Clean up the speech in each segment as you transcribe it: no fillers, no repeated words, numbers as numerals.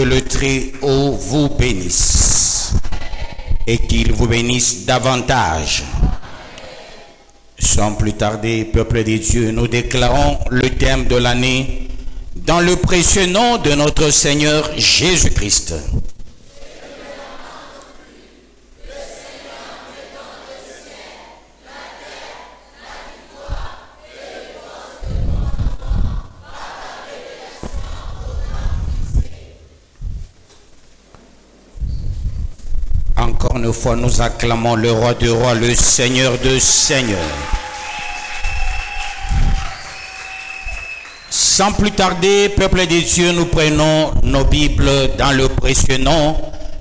le Très-Haut vous bénisse et qu'il vous bénisse davantage. Sans plus tarder, peuple de Dieu, nous déclarons le thème de l'année dans le précieux nom de notre Seigneur Jésus-Christ. Encore une fois, nous acclamons le roi des rois, le Seigneur de seigneurs. Sans plus tarder, peuple de Dieu, nous prenons nos Bibles dans le précieux nom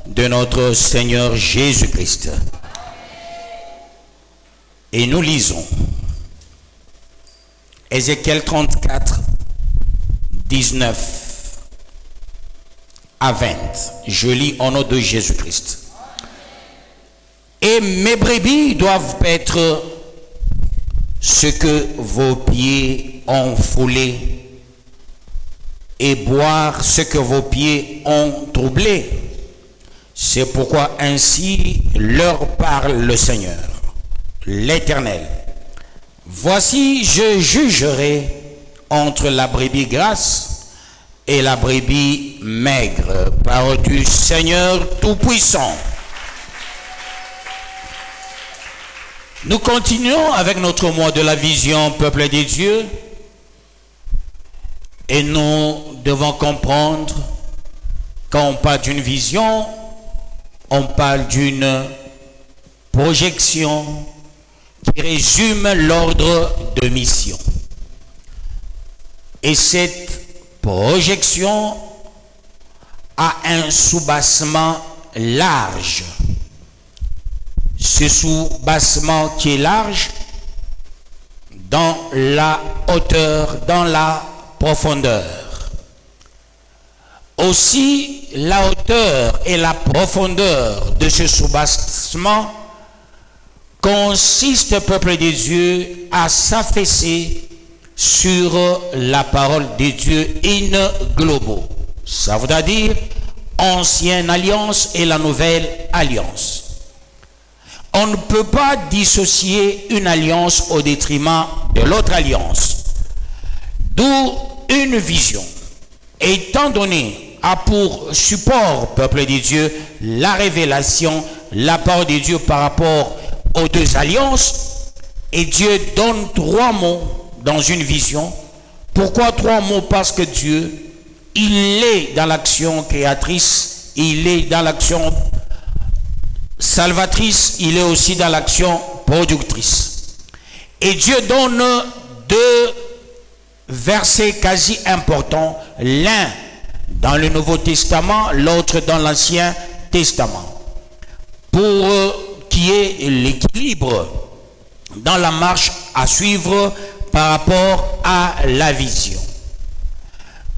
de notre Seigneur Jésus-Christ. Et nous lisons Ézéchiel 34, 19 à 20. Je lis au nom de Jésus-Christ. Et mes brebis doivent être ce que vos pieds ont foulé et boire ce que vos pieds ont troublé. C'est pourquoi ainsi leur parle le Seigneur, l'Éternel. Voici, je jugerai entre la brebis grasse et la brebis maigre, parole du Seigneur Tout-Puissant. Nous continuons avec notre mois de la vision, peuple de Dieu, et nous devons comprendre, quand on parle d'une vision, on parle d'une projection qui résume l'ordre de mission. Et cette projection a un soubassement large. Ce soubassement qui est large dans la hauteur, dans la profondeur. Aussi, la hauteur et la profondeur de ce soubassement consiste, peuple de Dieu, à s'affaisser sur la parole de Dieu in globo. Ça voudra dire ancienne alliance et la nouvelle alliance. On ne peut pas dissocier une alliance au détriment de l'autre alliance. D'où une vision, étant donné, a pour support, peuple de Dieu, la révélation, la parole de Dieu par rapport aux deux alliances. Et Dieu donne 3 mots dans une vision. Pourquoi 3 mots? Parce que Dieu, il est dans l'action créatrice, il est dans l'action salvatrice, il est aussi dans l'action productrice. Et Dieu donne 2 versets quasi importants, l'un dans le Nouveau Testament, l'autre dans l'Ancien Testament, pour qu'il y ait l'équilibre dans la marche à suivre par rapport à la vision.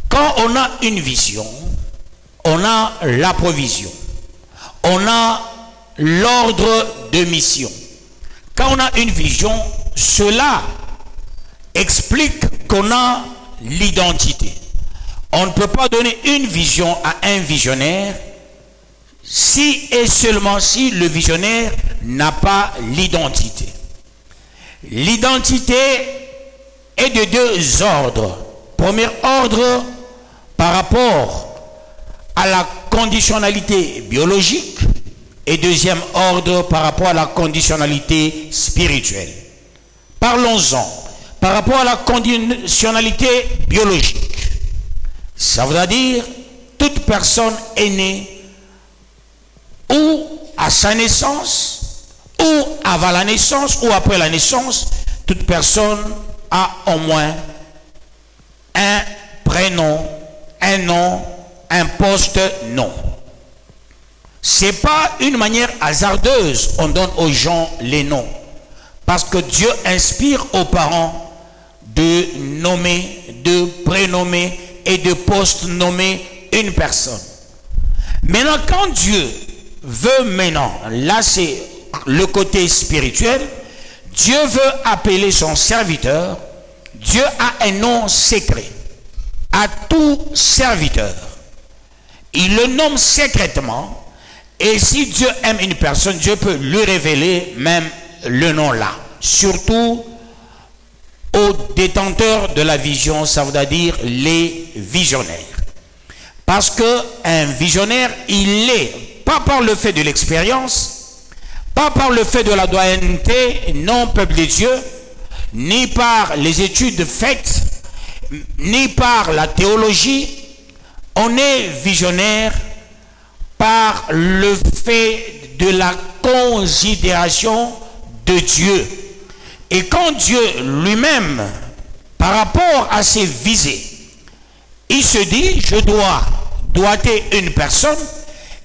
Quand on a une vision, on a la provision, on a l'ordre de mission. Quand on a une vision, cela explique qu'on a l'identité. On ne peut pas donner une vision à un visionnaire si et seulement si le visionnaire n'a pas l'identité. L'identité est de 2 ordres. Premier ordre par rapport à la conditionnalité biologique et deuxième ordre par rapport à la conditionnalité spirituelle. Parlons-en. Par rapport à la conditionnalité biologique, ça veut dire toute personne est née ou à sa naissance, ou avant la naissance, ou après la naissance. Toute personne a au moins un prénom, un nom, un poste-nom. Ce n'est pas une manière hasardeuse, on donne aux gens les noms. Parce que Dieu inspire aux parents de nommer, de prénommer et de post-nommer une personne. Maintenant, quand Dieu veut maintenant, là c'est le côté spirituel, Dieu veut appeler son serviteur, Dieu a un nom secret à tout serviteur. il le nomme secrètement. Et si Dieu aime une personne, Dieu peut lui révéler même le nom là. Surtout aux détenteurs de la vision, ça veut dire les visionnaires. Parce qu'un visionnaire, il est, pas par le fait de l'expérience, pas par le fait de la doyenneté, non peuple de Dieu, ni par les études faites, ni par la théologie. On est visionnaire par le fait de la considération de Dieu. Et quand Dieu lui-même, par rapport à ses visées, il se dit, je dois doiter une personne,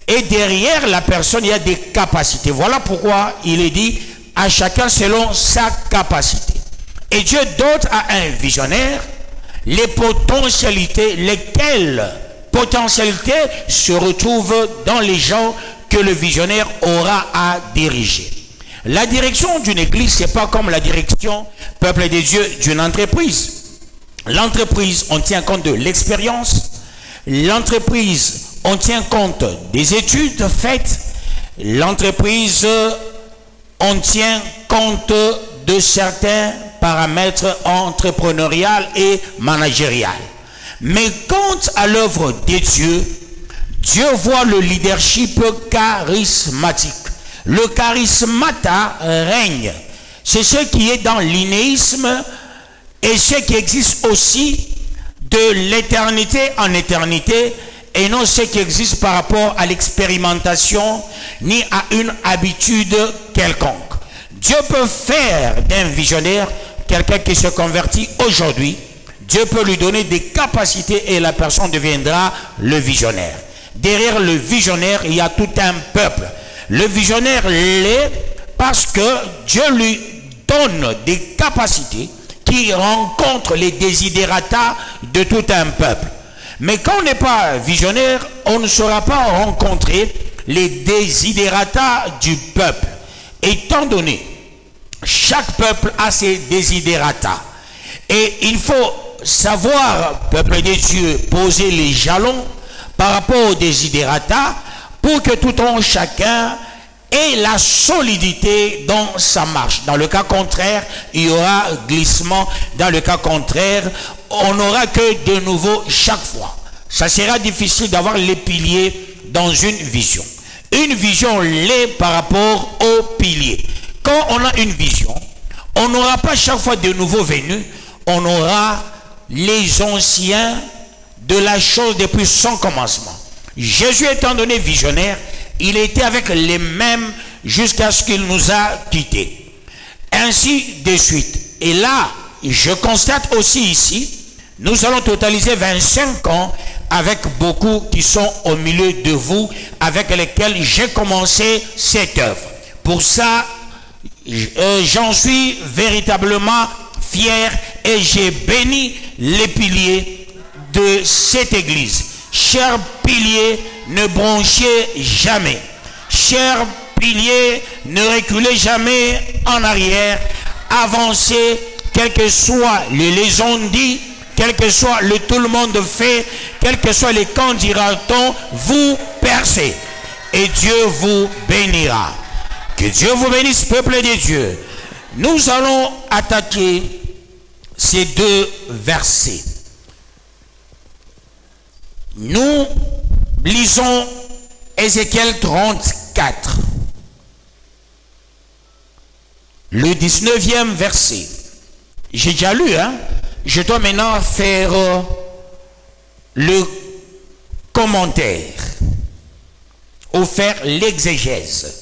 et derrière la personne, il y a des capacités. Voilà pourquoi il est dit à chacun selon sa capacité. Et Dieu dote à un visionnaire les potentialités, lesquelles potentialités se retrouvent dans les gens que le visionnaire aura à diriger. La direction d'une église, c'est pas comme la direction, peuple de Dieu, d'une entreprise. L'entreprise, on tient compte de l'expérience. L'entreprise, on tient compte des études faites. L'entreprise, on tient compte de certains paramètres entrepreneurial et managérial. Mais quant à l'œuvre de Dieu, Dieu voit le leadership charismatique. Le charismata règne. C'est ce qui est dans l'inéisme et ce qui existe aussi de l'éternité en éternité, et non ce qui existe par rapport à l'expérimentation ni à une habitude quelconque. Dieu peut faire d'un visionnaire quelqu'un qui se convertit aujourd'hui. Dieu peut lui donner des capacités et la personne deviendra le visionnaire. Derrière le visionnaire, il y a tout un peuple. Le visionnaire l'est parce que Dieu lui donne des capacités qui rencontrent les desiderata de tout un peuple. Mais quand on n'est pas visionnaire, on ne saura pas rencontrer les desiderata du peuple. Étant donné, chaque peuple a ses desiderata. Et il faut savoir, peuple de Dieu, poser les jalons par rapport aux desiderata pour que tout un chacun ait la solidité dans sa marche. Dans le cas contraire, il y aura glissement. Dans le cas contraire, on n'aura que de nouveau chaque fois. Ça sera difficile d'avoir les piliers dans une vision. Une vision l'est par rapport aux piliers. Quand on a une vision, on n'aura pas chaque fois de nouveaux venus, on aura les anciens de la chose depuis son commencement. Jésus étant donné visionnaire, il était avec les mêmes jusqu'à ce qu'il nous a quittés. Ainsi de suite. Et là, je constate aussi ici, nous allons totaliser 25 ans avec beaucoup qui sont au milieu de vous, avec lesquels j'ai commencé cette œuvre. Pour ça, j'en suis véritablement fier et j'ai béni les piliers de cette église. Chers piliers, ne branchez jamais. Chers piliers, ne reculez jamais en arrière. Avancez, quel que soit les on-dit, quel que soit le tout le monde fait, quel que soit les candidatons, vous percez. Et Dieu vous bénira. Que Dieu vous bénisse, peuple de Dieu. Nous allons attaquer ces deux versets. Nous lisons Ézéchiel 34, le 19e verset. J'ai déjà lu, hein? Je dois maintenant faire le commentaire ou faire l'exégèse.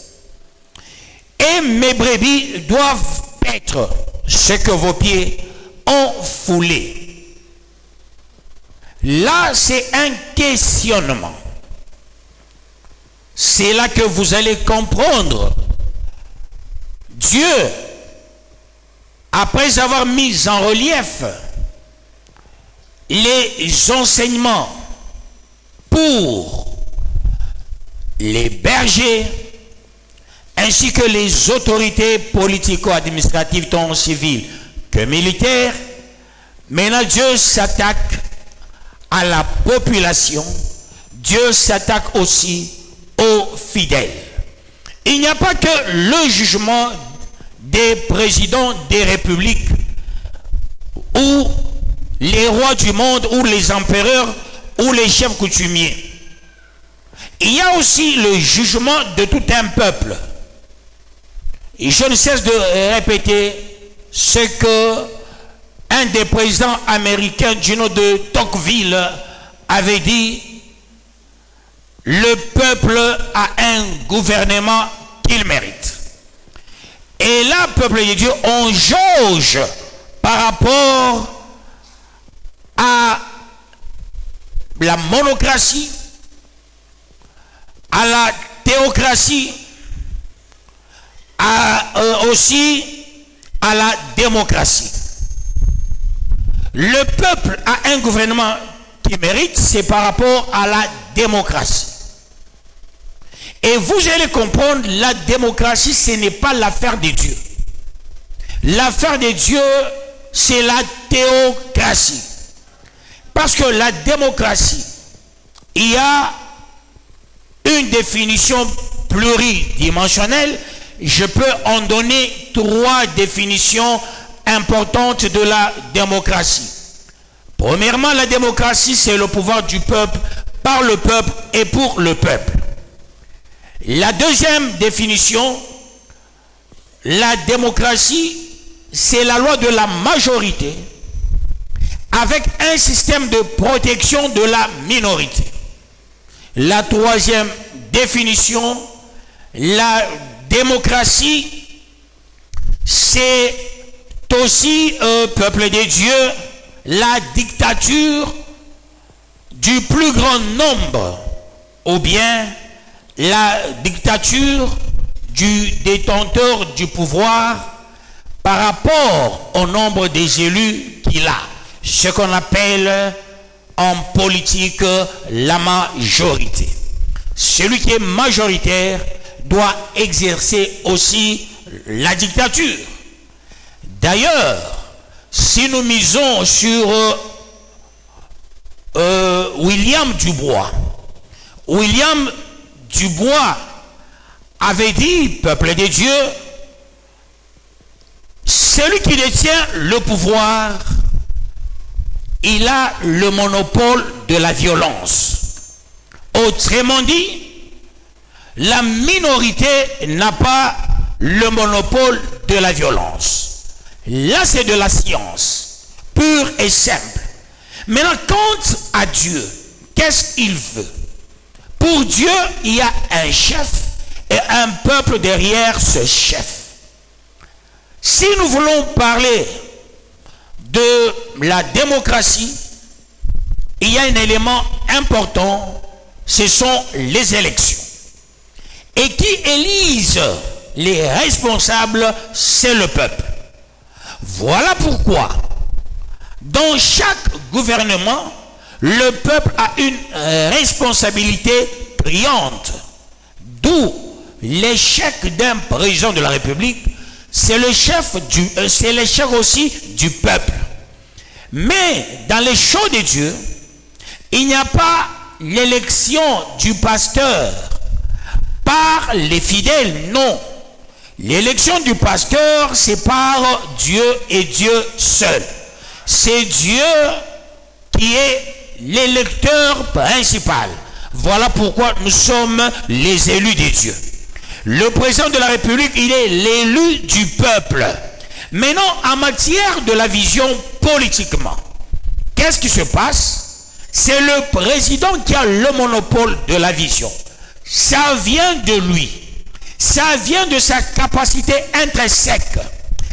Et mes brebis doivent être ce que vos pieds ont foulé. Là, c'est un questionnement. C'est là que vous allez comprendre. Dieu, après avoir mis en relief les enseignements pour les bergers, ainsi que les autorités politico-administratives, tant civiles que militaires, maintenant Dieu s'attaque à la population. Dieu s'attaque aussi aux fidèles. Il n'y a pas que le jugement des présidents des républiques ou les rois du monde ou les empereurs ou les chefs coutumiers. Il y a aussi le jugement de tout un peuple. Et je ne cesse de répéter ce que un des présidents américains du nom de Tocqueville avait dit: le peuple a un gouvernement qu'il mérite. Et là, peuple de Dieu, on jauge par rapport à la monocratie, à la théocratie, aussi à la démocratie. Le peuple a un gouvernement qui mérite, c'est par rapport à la démocratie. Et vous allez comprendre, la démocratie, ce n'est pas l'affaire de Dieu. L'affaire de Dieu, c'est la théocratie. Parce que la démocratie, il y a une définition pluridimensionnelle. Je peux en donner 3 définitions importantes de la démocratie. Premièrement, la démocratie, c'est le pouvoir du peuple, par le peuple et pour le peuple. La deuxième définition, la démocratie, c'est la loi de la majorité avec un système de protection de la minorité. La troisième définition, la démocratie, c'est aussi, peuple de Dieu, la dictature du plus grand nombre, ou bien la dictature du détenteur du pouvoir par rapport au nombre des élus qu'il a. Ce qu'on appelle en politique la majorité. Celui qui est majoritaire doit exercer aussi la dictature. D'ailleurs, si nous misons sur William Dubois, William Dubois avait dit, peuple de Dieu, celui qui détient le pouvoir, il a le monopole de la violence. Autrement dit, la minorité n'a pas le monopole de la violence. Là, c'est de la science, pure et simple. Maintenant, quant à Dieu, qu'est-ce qu'il veut? Pour Dieu, il y a un chef et un peuple derrière ce chef. Si nous voulons parler de la démocratie, il y a un élément important, ce sont les élections. Et qui élise les responsables, c'est le peuple. Voilà pourquoi, dans chaque gouvernement, le peuple a une responsabilité brillante. D'où l'échec d'un président de la République, c'est le chef aussi du peuple. Mais dans les choses de Dieu, il n'y a pas l'élection du pasteur par les fidèles, non. L'élection du pasteur, c'est par Dieu et Dieu seul. C'est Dieu qui est l'électeur principal. Voilà pourquoi nous sommes les élus de Dieu. Le président de la République, il est l'élu du peuple. Maintenant, en matière de la vision politiquement, qu'est-ce qui se passe? C'est le président qui a le monopole de la vision. Ça vient de lui. Ça vient de sa capacité intrinsèque.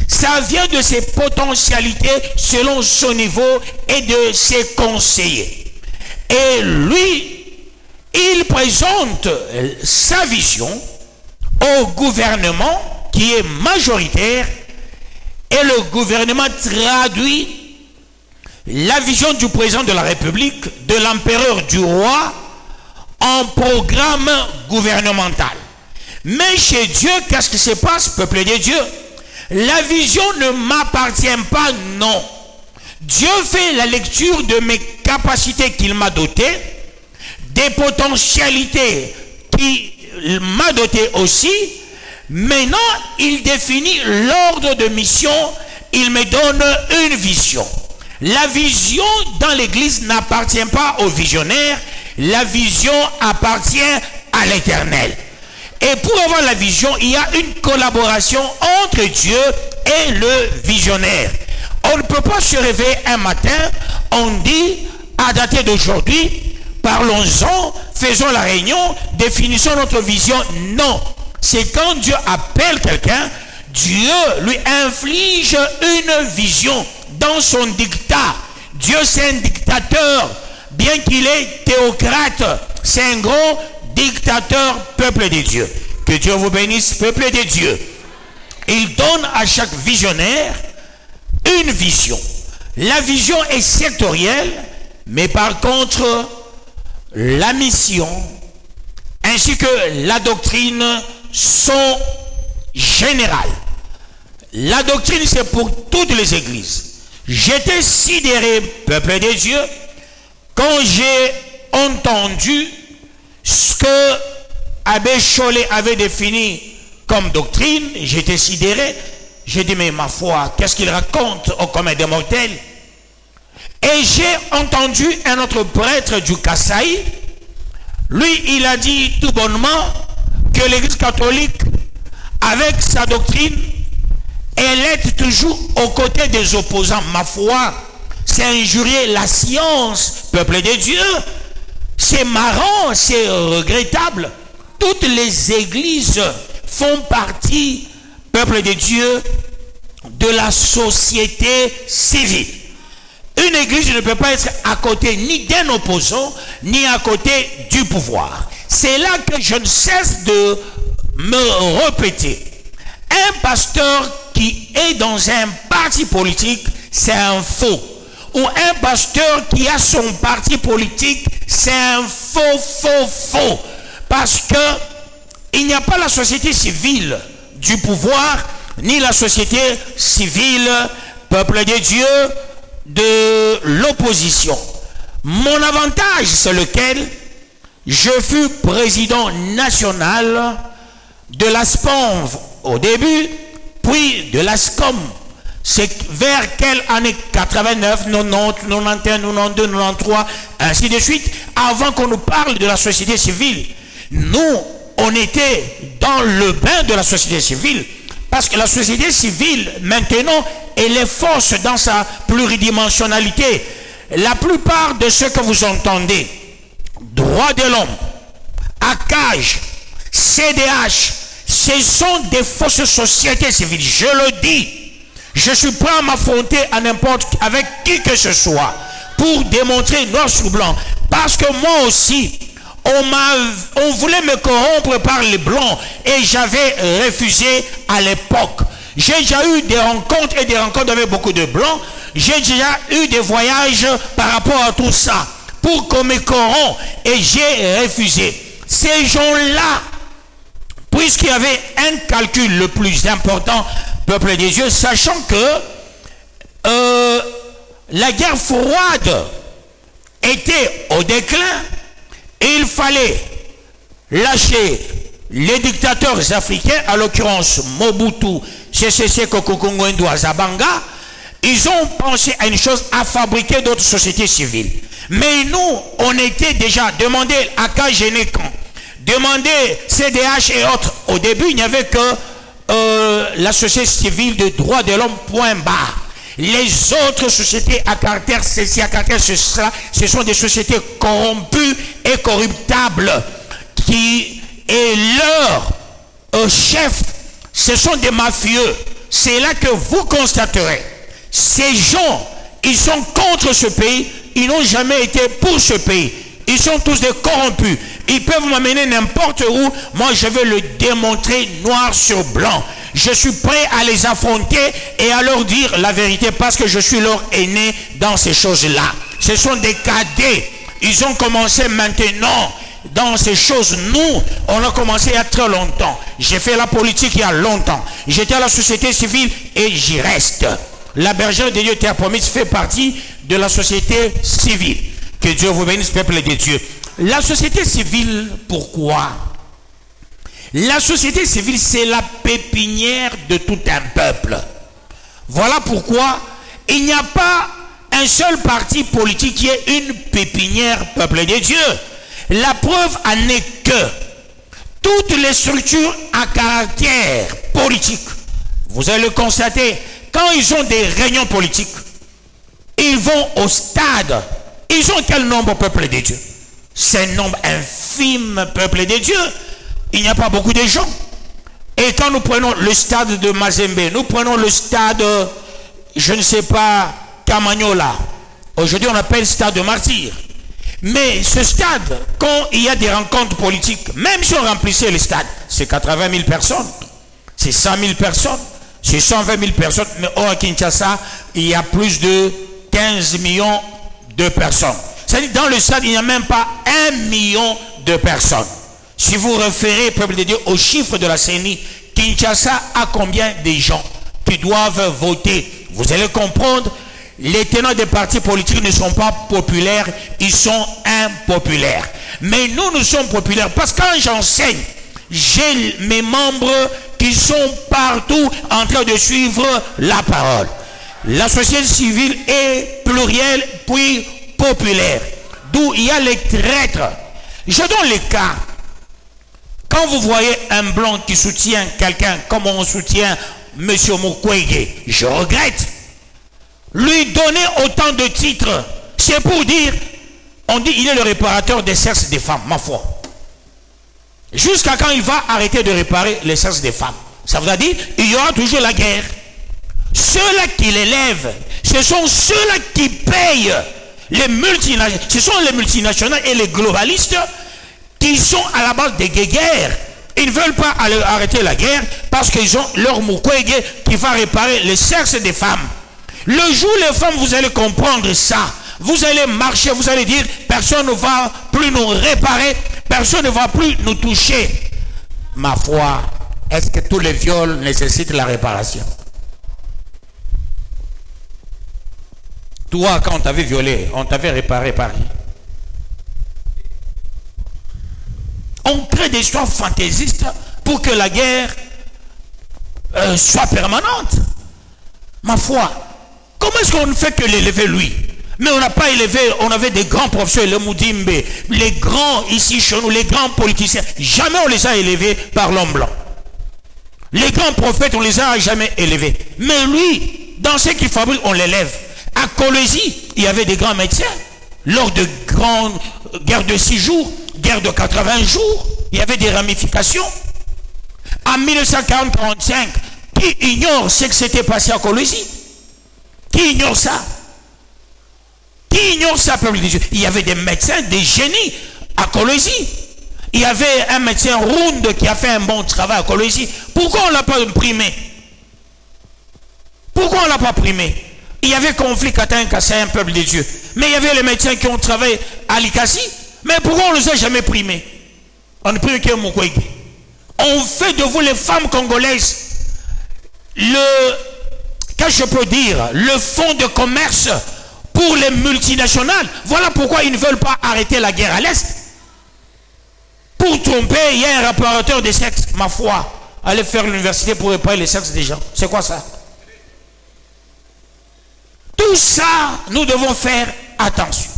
Ça vient de ses potentialités selon son niveau et de ses conseillers. Et lui, il présente sa vision au gouvernement qui est majoritaire et le gouvernement traduit la vision du président de la République, de l'empereur, du roi en programme gouvernemental. Mais chez Dieu, qu'est-ce qui se passe, peuple de Dieu? La vision ne m'appartient pas, non. Dieu fait la lecture de mes capacités qu'il m'a dotées, des potentialités qui m'a doté aussi. Maintenant, il définit l'ordre de mission, il me donne une vision. La vision dans l'église n'appartient pas au visionnaire, la vision appartient à l'Éternel. Et pour avoir la vision, il y a une collaboration entre Dieu et le visionnaire. On ne peut pas se réveiller un matin, on dit, à dater d'aujourd'hui, parlons-en, faisons la réunion, définissons notre vision. Non. C'est quand Dieu appelle quelqu'un, Dieu lui inflige une vision dans son dictat. Dieu, c'est un dictateur, bien qu'il est théocrate, c'est un gros dictateur, peuple de Dieu. Que Dieu vous bénisse, peuple de Dieu. Il donne à chaque visionnaire une vision. La vision est sectorielle, mais par contre, la mission ainsi que la doctrine sont générales. La doctrine, c'est pour toutes les églises. J'étais sidéré, peuple de Dieu, quand j'ai entendu ce que Abbé Chollet avait défini comme doctrine. J'étais sidéré. J'ai dit, mais ma foi, qu'est-ce qu'il raconte au commun des mortels? Et j'ai entendu un autre prêtre du Kasaï. Lui, il a dit tout bonnement que l'Église catholique, avec sa doctrine, elle est toujours aux côtés des opposants. Ma foi, c'est injurier la science, peuple de Dieu. C'est marrant, c'est regrettable. Toutes les églises font partie, peuple de Dieu, de la société civile. Une église ne peut pas être à côté ni d'un opposant, ni à côté du pouvoir. C'est là que je ne cesse de me répéter. Un pasteur qui est dans un parti politique, c'est un faux. Ou un pasteur qui a son parti politique, c'est un faux. Parce que il n'y a pas la société civile du pouvoir, ni la société civile, peuple de Dieu, de l'opposition. Mon avantage, c'est lequel? Je fus président national de la SPONV au début, puis de la SCOM. C'est vers quelle année? 89, 90, 91, 92, 93, ainsi de suite, avant qu'on nous parle de la société civile. Nous, on était dans le bain de la société civile, parce que la société civile, maintenant, elle est force dans sa pluridimensionnalité. La plupart de ce que vous entendez, droits de l'homme, ACAJ, CDH, ce sont des fausses sociétés civiles. Je le dis, je suis prêt à m'affronter à n'importe avec qui que ce soit pour démontrer noir sur blanc. Parce que moi aussi, on voulait me corrompre par les blancs et j'avais refusé à l'époque. J'ai déjà eu des rencontres et des rencontres avec beaucoup de blancs. J'ai déjà eu des voyages par rapport à tout ça pour qu'on me corrompe et j'ai refusé. Ces gens-là, puisqu'il y avait un calcul le plus important, peuple des dieux, sachant que la guerre froide était au déclin, il fallait lâcher les dictateurs africains, à l'occurrence Mobutu, Sese Seko Ngbendu Zabanga. Ils ont pensé à une chose, à fabriquer d'autres sociétés civiles. Mais nous, on était déjà demandé à Kajenekan, demandé CDH et autres. Au début, il n'y avait que la société civile de droits de l'homme, point barre. Les autres sociétés à caractère ceci, à caractère cela, ce sont des sociétés corrompues et corruptables qui est leur chef, ce sont des mafieux. C'est là que vous constaterez. Ces gens, ils sont contre ce pays, ils n'ont jamais été pour ce pays. Ils sont tous des corrompus. Ils peuvent m'amener n'importe où. Moi, je vais le démontrer noir sur blanc. Je suis prêt à les affronter et à leur dire la vérité parce que je suis leur aîné dans ces choses-là. Ce sont des cadets. Ils ont commencé maintenant dans ces choses. Nous, on a commencé il y a très longtemps. J'ai fait la politique il y a longtemps. J'étais à la société civile et j'y reste. La bergère de Dieu Terre Promise fait partie de la société civile. Que Dieu vous bénisse, peuple de Dieu. la société civile, pourquoi? La société civile, c'est la pépinière de tout un peuple. Voilà pourquoi il n'y a pas un seul parti politique qui est une pépinière peuple de Dieu. La preuve en est que toutes les structures à caractère politique, vous allez le constater, quand ils ont des réunions politiques, ils vont au stade. Ils ont quel nombre, peuple de Dieu? C'est un nombre infime, peuple de Dieu. Il n'y a pas beaucoup de gens. Et quand nous prenons le stade de Mazembe, nous prenons le stade, je ne sais pas, Camagnola. Aujourd'hui, on appelle stade de martyrs. Mais ce stade, quand il y a des rencontres politiques, même si on remplissait le stade, c'est 80 000 personnes, c'est 100 000 personnes, c'est 120 000 personnes. Mais à Kinshasa, il y a plus de 15 millions de personnes. C'est-à-dire, dans le stade, il n'y a même pas 1 million de personnes. Si vous référez, peuple de Dieu, aux chiffres de la CENI, Kinshasa a combien de gens qui doivent voter? Vous allez comprendre, les tenants des partis politiques ne sont pas populaires, ils sont impopulaires. Mais nous, nous sommes populaires parce que quand j'enseigne, j'ai mes membres qui sont partout en train de suivre la parole. La société civile est plurielle puis populaire. D'où il y a les traîtres. Je donne les cas. Quand vous voyez un blanc qui soutient quelqu'un comme on soutient M. Mukwege, je regrette. Lui donner autant de titres, c'est pour dire, on dit il est le réparateur des sexes des femmes, ma foi. Jusqu'à quand il va arrêter de réparer les sexes des femmes? Ça veut dire il y aura toujours la guerre. Ceux-là qui l'élèvent, ce sont ceux-là qui payent les multinationales. Ce sont les multinationales et les globalistes qui sont à la base des guerres. Ils ne veulent pas arrêter la guerre parce qu'ils ont leur Mukwege qui va réparer les sexes des femmes. Le jour les femmes, vous allez comprendre ça. Vous allez marcher, vous allez dire, personne ne va plus nous réparer, personne ne va plus nous toucher. Ma foi, est-ce que tous les viols nécessitent la réparation? Toi, quand on t'avait violé, on t'avait réparé Paris. On crée des histoires fantaisistes pour que la guerre soit permanente. Ma foi, comment est-ce qu'on ne fait que l'élever lui? Mais on n'a pas élevé, on avait des grands professeurs, le Moudimbe, les grands ici chez nous, les grands politiciens. Jamais on les a élevés par l'homme blanc. Les grands prophètes, on les a jamais élevés. Mais lui, dans ce qu'il fabrique, on l'élève. À Colosie, il y avait des grands médecins. Lors de grandes guerres de 6 jours, guerre de 80 jours, il y avait des ramifications. En 1940-45, qui ignore ce que s'était passé à Colosie? Qui ignore ça? Qui ignore ça, peuple de Dieu? Il y avait des médecins, des génies à Colosie. Il y avait un médecin Round qui a fait un bon travail à Colosie. Pourquoi on ne l'a pas primé? Pourquoi on ne l'a pas primé? Il y avait conflit Katanka, c'est un peuple de Dieu. Mais il y avait les médecins qui ont travaillé à Likasi. Mais pourquoi on ne les a jamais primés? On ne prime que Mukwege. On fait de vous les femmes congolaises qu'est-ce que je peux dire, le fonds de commerce pour les multinationales. Voilà pourquoi ils ne veulent pas arrêter la guerre à l'Est. Pour tromper, il y a un réparateur des sexes. Ma foi, allez faire l'université pour réparer les sexes des gens. C'est quoi ça? Tout ça, nous devons faire attention.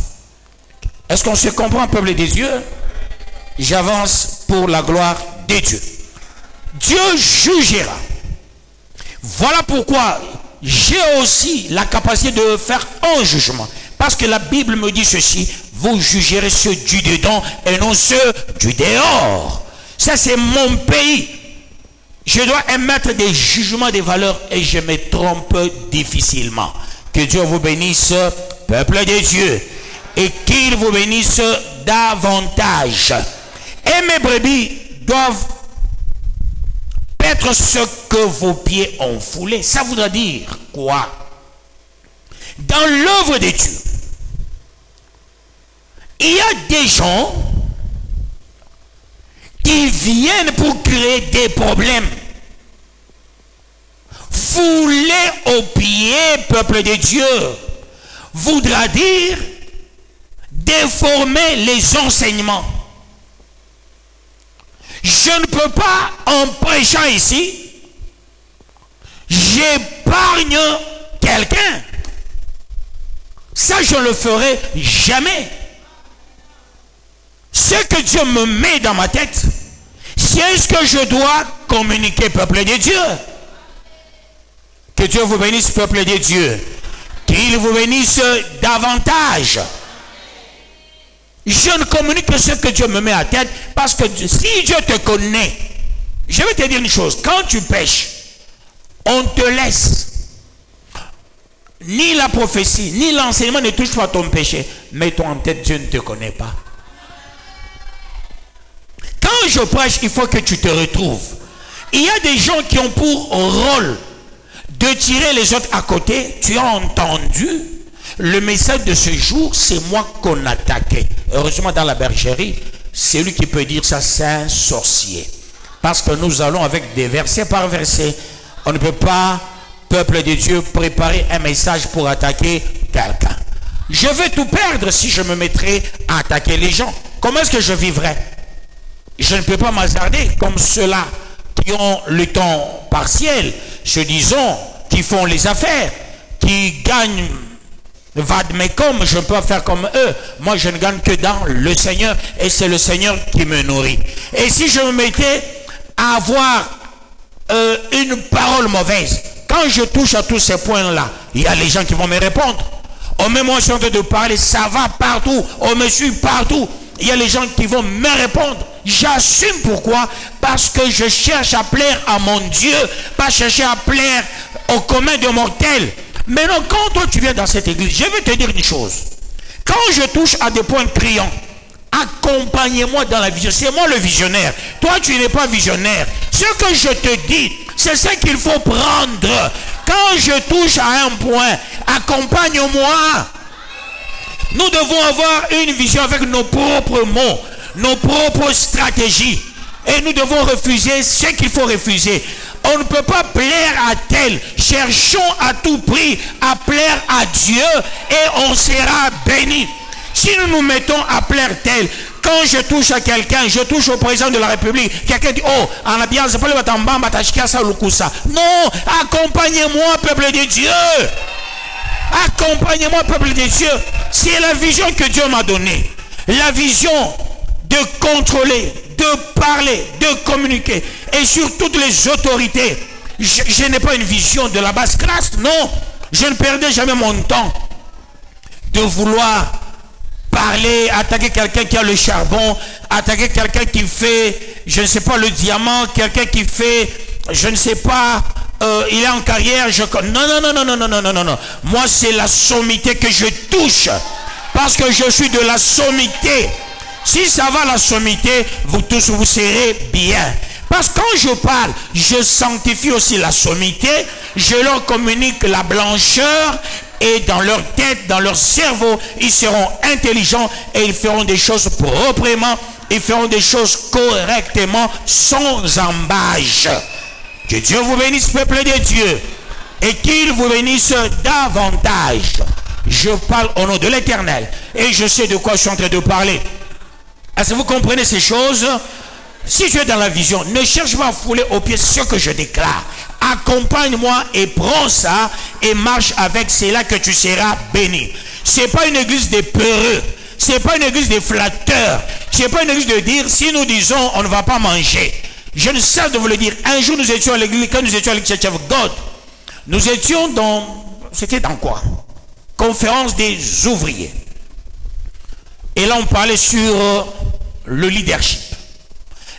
Est-ce qu'on se comprend, peuple des dieux? J'avance pour la gloire de Dieu. Dieu jugera. Voilà pourquoi j'ai aussi la capacité de faire un jugement. Parce que la Bible me dit ceci: vous jugerez ceux du dedans et non ceux du dehors. Ça, c'est mon pays. Je dois émettre des jugements, des valeurs, et je me trompe difficilement. Que Dieu vous bénisse, peuple de Dieu, et qu'il vous bénisse davantage. Et mes brebis doivent être ce que vos pieds ont foulé. Ça voudra dire quoi? Dans l'œuvre de Dieu, il y a des gens qui viennent pour créer des problèmes. Fouler aux pieds, peuple de Dieu, voudra dire déformer les enseignements. Je ne peux pas, en prêchant ici, j'épargne quelqu'un. Ça, je ne le ferai jamais. Ce que Dieu me met dans ma tête, c'est ce que je dois communiquer, peuple de Dieu. Que Dieu vous bénisse, peuple de Dieu. Qu'il vous bénisse davantage. Je ne communique que ce que Dieu me met à tête, parce que si Dieu te connaît, je vais te dire une chose, quand tu pêches, on te laisse. Ni la prophétie, ni l'enseignement ne touchent pas ton péché, mais toi en tête, Dieu ne te connaît pas. Quand je prêche, il faut que tu te retrouves. Il y a des gens qui ont pour rôle de tirer les autres à côté. Tu as entendu le message de ce jour, c'est moi qu'on attaquait. Heureusement, dans la bergerie, c'est lui qui peut dire ça, c'est un sorcier. Parce que nous allons avec des versets par verset. On ne peut pas, peuple de Dieu, préparer un message pour attaquer quelqu'un. Je vais tout perdre si je me mettrais à attaquer les gens. Comment est-ce que je vivrais? Je ne peux pas m'hasarder comme ceux-là qui ont le temps partiel, se disons, qui font les affaires, qui gagnent vademecum, je ne peux pas faire comme eux. Moi, je ne gagne que dans le Seigneur et c'est le Seigneur qui me nourrit. Et si je me mettais à avoir une parole mauvaise, quand je touche à tous ces points-là, il y a les gens qui vont me répondre. On me mentionne de parler, ça va partout, on me suit partout. Il y a les gens qui vont me répondre. J'assume pourquoi? Parce que je cherche à plaire à mon Dieu, pas chercher à plaire au commun des mortels. Maintenant, quand toi tu viens dans cette église, je vais te dire une chose. Quand je touche à des points criants, accompagnez-moi dans la vision. C'est moi le visionnaire. Toi, tu n'es pas visionnaire. Ce que je te dis, c'est ce qu'il faut prendre. Quand je touche à un point, accompagne-moi. Nous devons avoir une vision avec nos propres mots, nos propres stratégies. Et nous devons refuser ce qu'il faut refuser. On ne peut pas plaire à tel. Cherchons à tout prix à plaire à Dieu et on sera béni. Si nous nous mettons à plaire tel, quand je touche à quelqu'un, je touche au président de la République, quelqu'un dit, oh, en ambiance, non, accompagnez-moi, peuple de Dieu. Accompagnez-moi, peuple de Dieu. C'est la vision que Dieu m'a donnée. La vision de contrôler, de parler, de communiquer. Et sur toutes les autorités. Je n'ai pas une vision de la basse classe. Non. Je ne perdais jamais mon temps de vouloir parler, attaquer quelqu'un qui a le charbon, attaquer quelqu'un qui fait, je ne sais pas, le diamant, quelqu'un qui fait, je ne sais pas, il est en carrière, non. Moi, c'est la sommité que je touche. Parce que je suis de la sommité. Si ça va la sommité, vous tous, vous serez bien. Parce que quand je parle, je sanctifie aussi la sommité. Je leur communique la blancheur. Et dans leur tête, dans leur cerveau, ils seront intelligents. Et ils feront des choses proprement. Ils feront des choses correctement, sans embâche. Que Dieu vous bénisse, peuple de Dieu. Et qu'il vous bénisse davantage. Je parle au nom de l'Éternel. Et je sais de quoi je suis en train de parler. Est-ce que vous comprenez ces choses? Si tu es dans la vision, ne cherche pas à fouler aux pieds ce que je déclare. Accompagne-moi et prends ça et marche avec. C'est là que tu seras béni. Ce n'est pas une église de peureux. Ce n'est pas une église de flatteurs. Ce n'est pas une église de dire si nous disons on ne va pas manger. Je ne sais de vous le dire. Un jour nous étions à l'église, quand nous étions à l'église Church of God, nous étions dans... C'était dans quoi? Conférence des ouvriers. Et là on parlait sur le leadership.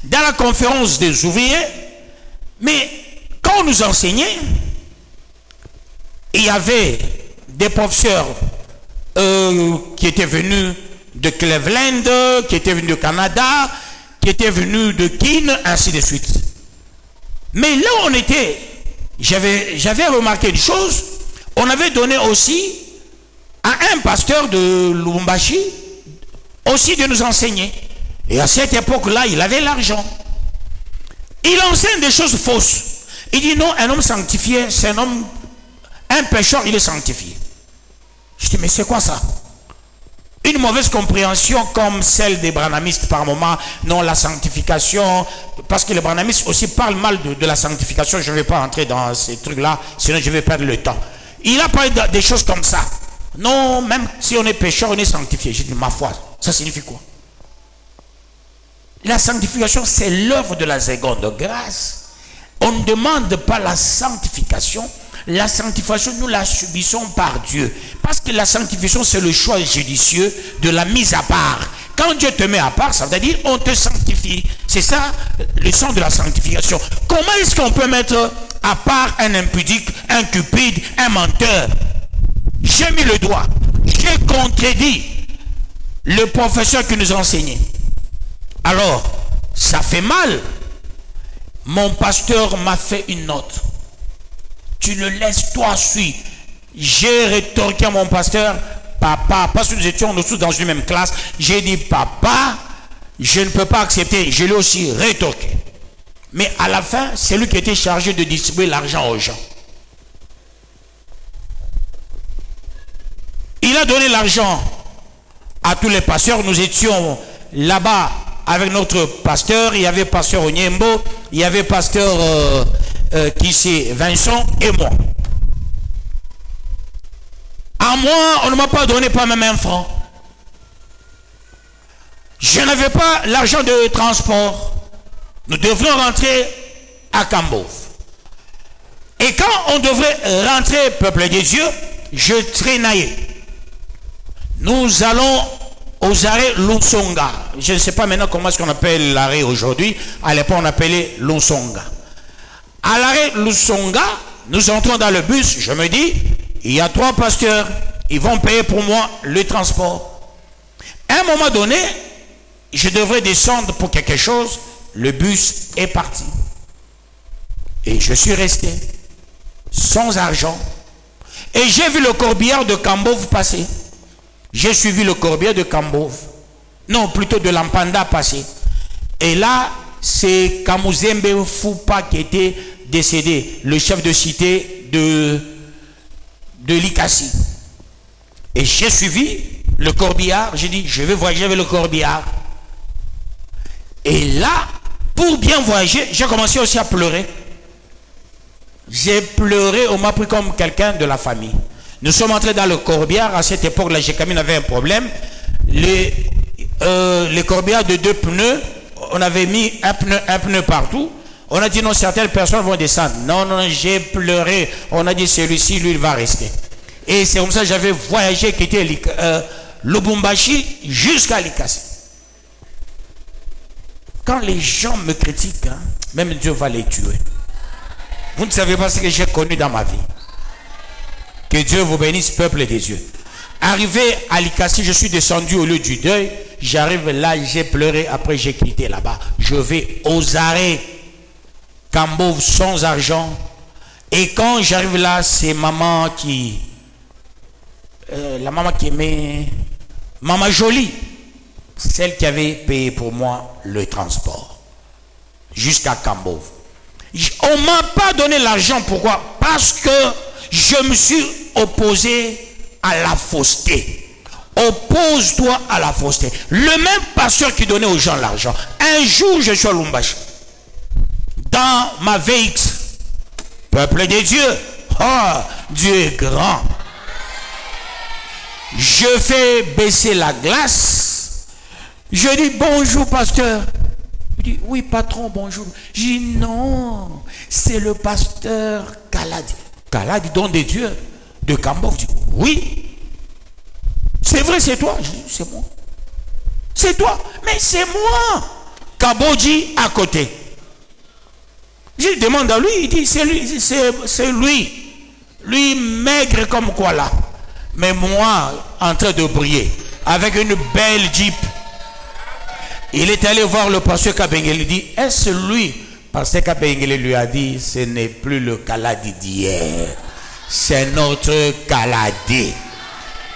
Dans la conférence des ouvriers, mais quand on nous enseignait, il y avait des professeurs qui étaient venus de Cleveland, qui étaient venus du Canada, qui étaient venus de Keene, ainsi de suite. Mais là où on était, j'avais remarqué une chose, on avait donné aussi à un pasteur de Lubumbashi aussi de nous enseigner. Et à cette époque-là, il avait l'argent. Il enseigne des choses fausses. Il dit non, un homme sanctifié, c'est un homme, un pécheur, il est sanctifié. Je dis, mais c'est quoi ça? Une mauvaise compréhension comme celle des branhamistes par moment, non, la sanctification, parce que les branhamistes aussi parlent mal de la sanctification. Je ne vais pas entrer dans ces trucs-là, sinon je vais perdre le temps. Il a parlé des choses comme ça. Non, même si on est pécheur, on est sanctifié. J'ai dit, ma foi, ça signifie quoi? La sanctification, c'est l'œuvre de la seconde grâce. On ne demande pas la sanctification. La sanctification, nous la subissons par Dieu. Parce que la sanctification, c'est le choix judicieux de la mise à part. Quand Dieu te met à part, ça veut dire on te sanctifie. C'est ça le sens de la sanctification. Comment est-ce qu'on peut mettre à part un impudique, un cupide, un menteur? J'ai mis le doigt. J'ai contredit le professeur qui nous enseignait. Alors, ça fait mal. Mon pasteur m'a fait une note. Tu le laisses toi suivre. J'ai rétorqué à mon pasteur, papa, parce que nous étions tous dans une même classe, j'ai dit, papa, je ne peux pas accepter. Je l'ai aussi rétorqué. Mais à la fin, c'est lui qui était chargé de distribuer l'argent aux gens. Il a donné l'argent à tous les pasteurs. Nous étions là-bas avec notre pasteur. Il y avait pasteur Onyembo, il y avait pasteur qui c'est Vincent et moi. À moi, on ne m'a pas donné pas même un franc. Je n'avais pas l'argent de transport. Nous devrions rentrer à Kambov. Et quand on devrait rentrer, peuple de Dieu, je traînaillais. Nous allons aux arrêts Lunsonga. Je ne sais pas maintenant comment est-ce qu'on appelle l'arrêt aujourd'hui. À l'époque, on appelait Lunsonga. À l'arrêt Lunsonga, nous entrons dans le bus. Je me dis, il y a 3 pasteurs. Ils vont payer pour moi le transport. À un moment donné, je devrais descendre pour quelque chose. Le bus est parti. Et je suis resté sans argent. Et j'ai vu le corbillard de Kambov passer. J'ai suivi le corbillard de Kambov. Non, plutôt de Lampanda passer. Et là, c'est Kamuzembe Foupa qui était décédé, le chef de cité de Likasi. Et j'ai suivi le corbillard. J'ai dit, je vais voyager avec le corbillard. Et là, pour bien voyager, j'ai commencé aussi à pleurer. J'ai pleuré, on m'a pris comme quelqu'un de la famille. Nous sommes entrés dans le corbillard. À cette époque, la GECAMIN avait un problème. Les corbillards de 2 pneus, on avait mis un pneu partout. On a dit non, certaines personnes vont descendre. Non, non, j'ai pleuré. On a dit celui-ci, lui, il va rester. Et c'est comme ça que j'avais voyagé, quitté Lubumbashi jusqu'à Likasi. Quand les gens me critiquent, hein, même Dieu va les tuer. Vous ne savez pas ce que j'ai connu dans ma vie. Que Dieu vous bénisse, peuple des dieux. Arrivé à Likasi, je suis descendu au lieu du deuil. J'arrive là, j'ai pleuré. Après, j'ai quitté là-bas. Je vais aux arrêts Kambov sans argent. Et quand j'arrive là, c'est maman qui... la maman qui aimait... Maman Jolie. Celle qui avait payé pour moi le transport. Jusqu'à Kambov. On ne m'a pas donné l'argent. Pourquoi? Parce que je me suis opposé à la fausseté. Oppose-toi à la fausseté. Le même pasteur qui donnait aux gens l'argent. Un jour, je suis à Lumbashi. Dans ma VX. Peuple de Dieu. Oh, Dieu est grand. Je fais baisser la glace. Je dis bonjour, pasteur. Il dit oui, patron, bonjour. Je dis non, c'est le pasteur Kaladi. Kaladi, don de Dieu, de Kambov. Je dis oui. C'est vrai, c'est toi? Je dis c'est moi. C'est toi? Mais c'est moi. Kaboji à côté. Je demande à lui, il dit c'est lui, c'est lui. Lui maigre comme quoi là. Mais moi, en train de briller, avec une belle Jeep. Il est allé voir le pasteur Kabengele, il dit, est-ce lui? Parce que Kabengele lui a dit, ce n'est plus le Kaladi d'hier. C'est notre Kaladi.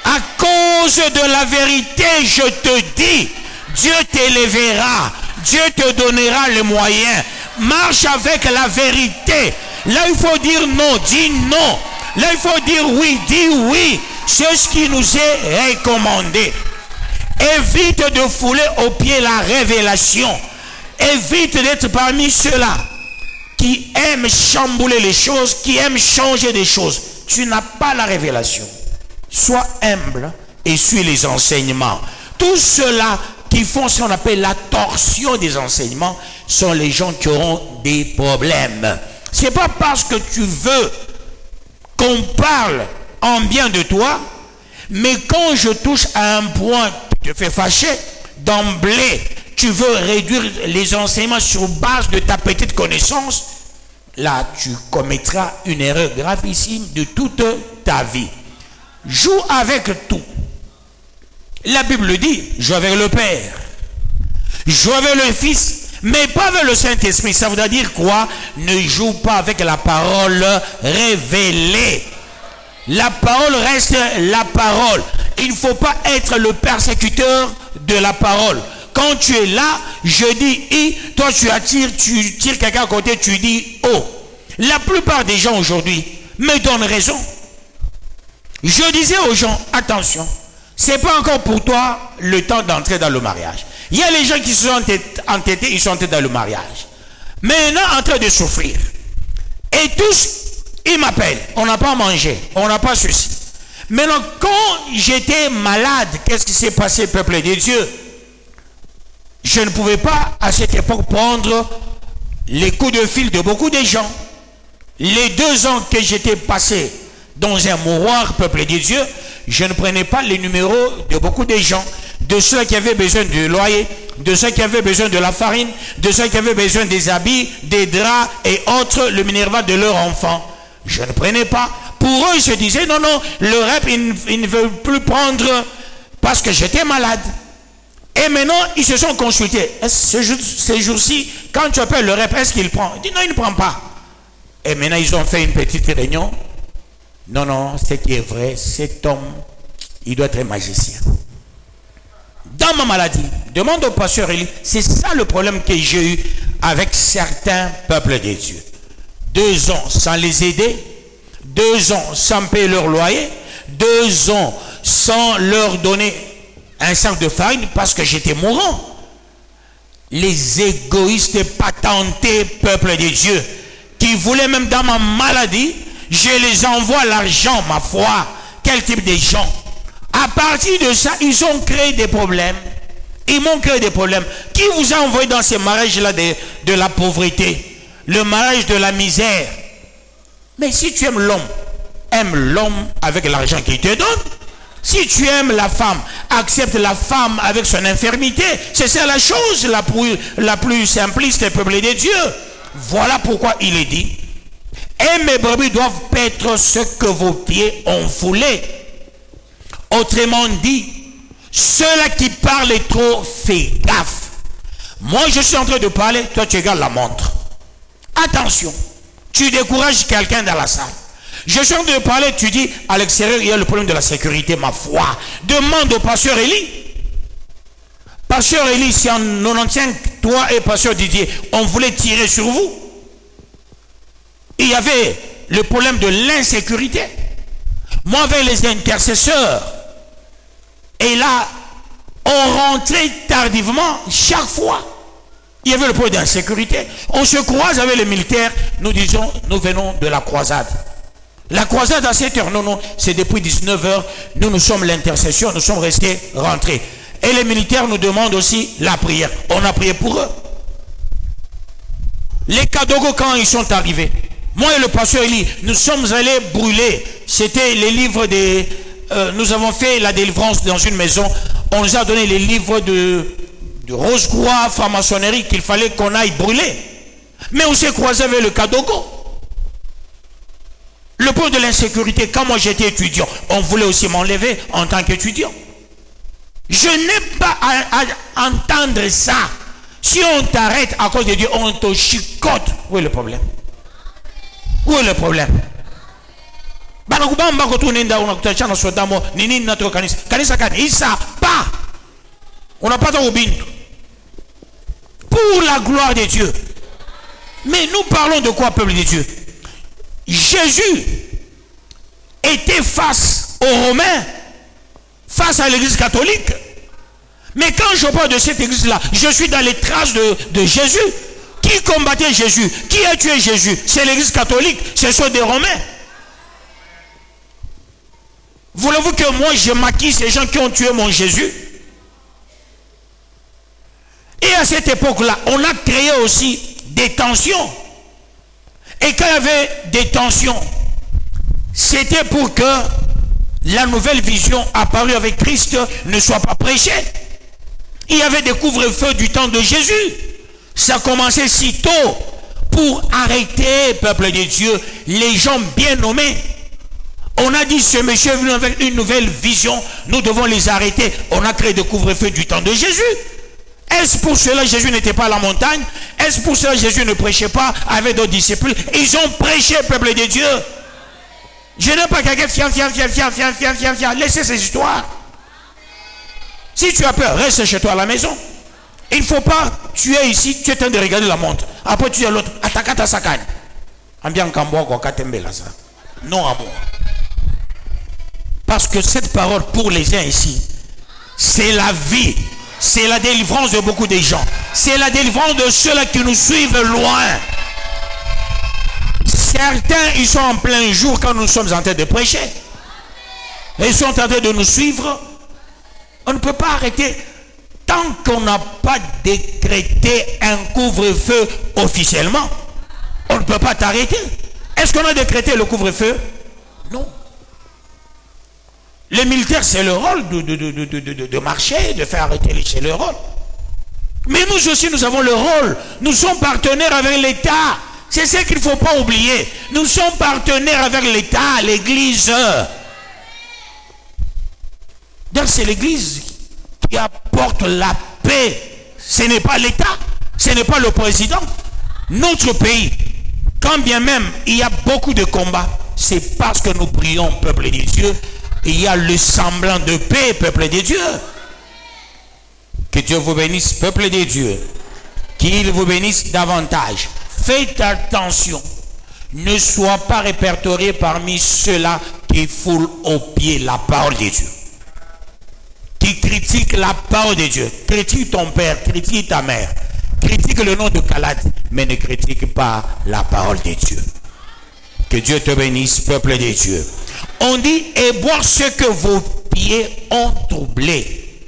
À cause de la vérité, je te dis, Dieu t'élèvera. Dieu te donnera les moyens. Marche avec la vérité. Là, il faut dire non, dis non. Là, il faut dire oui, dis oui. C'est ce qui nous est recommandé. Évite de fouler aux pieds la révélation. Évite d'être parmi ceux-là qui aiment chambouler les choses, qui aiment changer des choses. Tu n'as pas la révélation. Sois humble et suis les enseignements. Tous ceux-là qui font ce qu'on appelle la torsion des enseignements sont les gens qui auront des problèmes. Ce n'est pas parce que tu veux qu'on parle en bien de toi, mais quand je touche à un point qui te fait fâcher, d'emblée, tu veux réduire les enseignements sur base de ta petite connaissance, là, tu commettras une erreur gravissime de toute ta vie. Joue avec tout. La Bible dit, joue avec le Père, joue avec le Fils, mais pas avec le Saint-Esprit. Ça voudrait dire quoi? Ne joue pas avec la parole révélée. La parole reste la parole. Il ne faut pas être le persécuteur de la parole. Quand tu es là, je dis I, toi tu tires quelqu'un à côté, tu dis O. La plupart des gens aujourd'hui me donnent raison. Je disais aux gens, attention, c'est pas encore pour toi le temps d'entrer dans le mariage. Il y a les gens qui se sont entêtés, ils sont entrés dans le mariage. Maintenant, en train de souffrir. Et tous, ils m'appellent. On n'a pas mangé, on n'a pas ceci. Maintenant, quand j'étais malade, qu'est-ce qui s'est passé, peuple de Dieu? Je ne pouvais pas, à cette époque, prendre les coups de fil de beaucoup de gens. Les 2 ans que j'étais passé dans un mouroir, peuple de Dieu, je ne prenais pas les numéros de beaucoup de gens, de ceux qui avaient besoin du loyer, de ceux qui avaient besoin de la farine, de ceux qui avaient besoin des habits, des draps et autres, le minerva de leur enfant. Je ne prenais pas. Pour eux, je disais, non, non, le rep, ils ne veulent plus prendre parce que j'étais malade. Et maintenant, ils se sont consultés. Ces jours-ci, quand tu appelles le rep, est-ce qu'il prend? Il dit, non, il ne prend pas. Et maintenant, ils ont fait une petite réunion. Non, non, ce qui est vrai, cet homme, il doit être un magicien. Dans ma maladie, demande au pasteur Élie, c'est ça le problème que j'ai eu avec certains peuples de Dieu. 2 ans sans les aider, 2 ans sans payer leur loyer, 2 ans sans leur donner un sac de farine parce que j'étais mourant. Les égoïstes patentés peuple de Dieu qui voulaient même dans ma maladie, je les envoie l'argent, ma foi. Quel type de gens? À partir de ça, ils ont créé des problèmes. Ils m'ont créé des problèmes. Qui vous a envoyé dans ces mariages-là de la pauvreté? Le mariage de la misère. Mais si tu aimes l'homme avec l'argent qu'il te donne. Si tu aimes la femme, accepte la femme avec son infirmité. C'est ça la chose la plus simpliste, peuple de Dieu. Voilà pourquoi il est dit, et mes brebis doivent paître ce que vos pieds ont foulé. Autrement dit, ceux-là qui parlent trop, fais gaffe. Moi, je suis en train de parler, toi, tu regardes la montre. Attention, tu décourages quelqu'un dans la salle. Je suis en train de parler, tu dis, à l'extérieur, il y a le problème de la sécurité, ma foi. Demande au pasteur Élie. Pasteur Élie, si en 95, toi et pasteur Didier, on voulait tirer sur vous, il y avait le problème de l'insécurité. Moi, avec les intercesseurs, et là, on rentrait tardivement chaque fois. Il y avait le problème d'insécurité. On se croise avec les militaires, nous disons, nous venons de la croisade. La croisade à 7 heures, non, non, c'est depuis 19 heures, nous sommes l'intercession, nous sommes restés rentrés. Et les militaires nous demandent aussi la prière. On a prié pour eux. Les Kadogo, quand ils sont arrivés, moi et le pasteur Élie, nous sommes allés brûler. C'était les livres des... nous avons fait la délivrance dans une maison. On nous a donné les livres de Rose-Croix, franc-maçonnerie, qu'il fallait qu'on aille brûler. Mais on s'est croisé avec le Kadogo. Le point de l'insécurité, quand moi j'étais étudiant, on voulait aussi m'enlever en tant qu'étudiant. Je n'ai pas à entendre ça. Si on t'arrête à cause de Dieu, on te chicote. Où est le problème? Où est le problème? On n'a pas de pour la gloire de Dieu. Mais nous parlons de quoi, peuple de Dieu? Jésus était face aux Romains, face à l'église catholique. Mais quand je parle de cette église-là, je suis dans les traces de Jésus. Qui combattait Jésus? Qui a tué Jésus? C'est l'église catholique, ce sont des Romains. Voulez-vous que moi je maquille ces gens qui ont tué mon Jésus? Et à cette époque-là, on a créé aussi des tensions. Et quand il y avait des tensions, c'était pour que la nouvelle vision apparue avec Christ ne soit pas prêchée. Il y avait des couvre-feux du temps de Jésus. Ça commençait si tôt pour arrêter, peuple de Dieu, les gens bien nommés. On a dit, ce monsieur est venu avec une nouvelle vision, nous devons les arrêter. On a créé des couvre-feux du temps de Jésus. Est-ce pour cela Jésus n'était pas à la montagne? Est-ce pour cela Jésus ne prêchait pas avec d'autres disciples? Ils ont prêché, peuple de Dieu. Je n'ai pas quelqu'un, fiant. Laissez ces histoires. Si tu as peur, reste chez toi à la maison. Il ne faut pas, tu es ici, tu es en train de regarder la montre. Après tu dis à l'autre, atakata sakane. Ambian kambo ko katembela ça. Non à moi. Parce que cette parole pour les uns ici, c'est la vie. C'est la délivrance de beaucoup de gens. C'est la délivrance de ceux-là qui nous suivent loin. Certains, ils sont en plein jour quand nous sommes en train de prêcher. Et ils sont en train de nous suivre. On ne peut pas arrêter tant qu'on n'a pas décrété un couvre-feu officiellement. On ne peut pas t'arrêter. Est-ce qu'on a décrété le couvre-feu? Non. Les militaires, c'est le rôle de marcher, de faire arrêter, c'est le rôle. Mais nous aussi, nous avons le rôle. Nous sommes partenaires avec l'État. C'est ce qu'il ne faut pas oublier. Nous sommes partenaires avec l'État, l'Église. Donc c'est l'Église qui apporte la paix. Ce n'est pas l'État. Ce n'est pas le président. Notre pays, quand bien même il y a beaucoup de combats, c'est parce que nous prions, peuple de Dieu. Il y a le semblant de paix, peuple de Dieu. Que Dieu vous bénisse, peuple de Dieu. Qu'il vous bénisse davantage. Faites attention. Ne sois pas répertorié parmi ceux-là qui foulent aux pieds la parole de Dieu. Qui critiquent la parole de Dieu. Critique ton père, critique ta mère. Critique le nom de Calade, mais ne critique pas la parole de Dieu. Que Dieu te bénisse, peuple de Dieu. On dit, et boire ce que vos pieds ont troublé.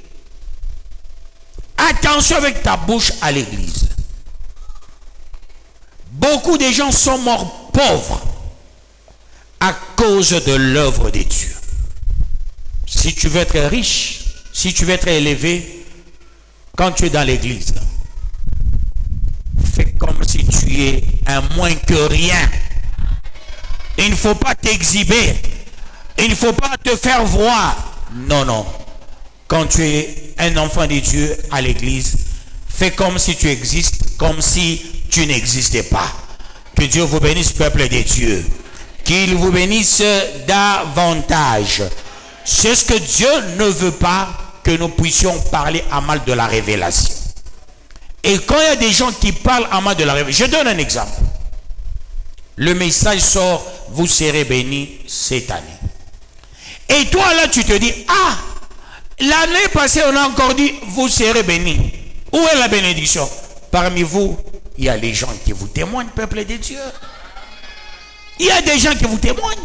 Attention avec ta bouche à l'église. Beaucoup de gens sont morts pauvres à cause de l'œuvre de Dieu. Si tu veux être riche, si tu veux être élevé, quand tu es dans l'église, fais comme si tu es un moins que rien. Il ne faut pas t'exhiber. Il ne faut pas te faire voir. Non, non. Quand tu es un enfant de Dieu à l'église, fais comme si tu existes, comme si tu n'existais pas. Que Dieu vous bénisse, peuple de Dieu. Qu'il vous bénisse davantage. C'est ce que Dieu ne veut pas, que nous puissions parler à mal de la révélation. Et quand il y a des gens qui parlent à mal de la révélation, je donne un exemple. Le message sort, vous serez bénis cette année. Et toi là, tu te dis, ah, l'année passée, on a encore dit, vous serez bénis. Où est la bénédiction? Parmi vous, il y a les gens qui vous témoignent, peuple de Dieu. Il y a des gens qui vous témoignent.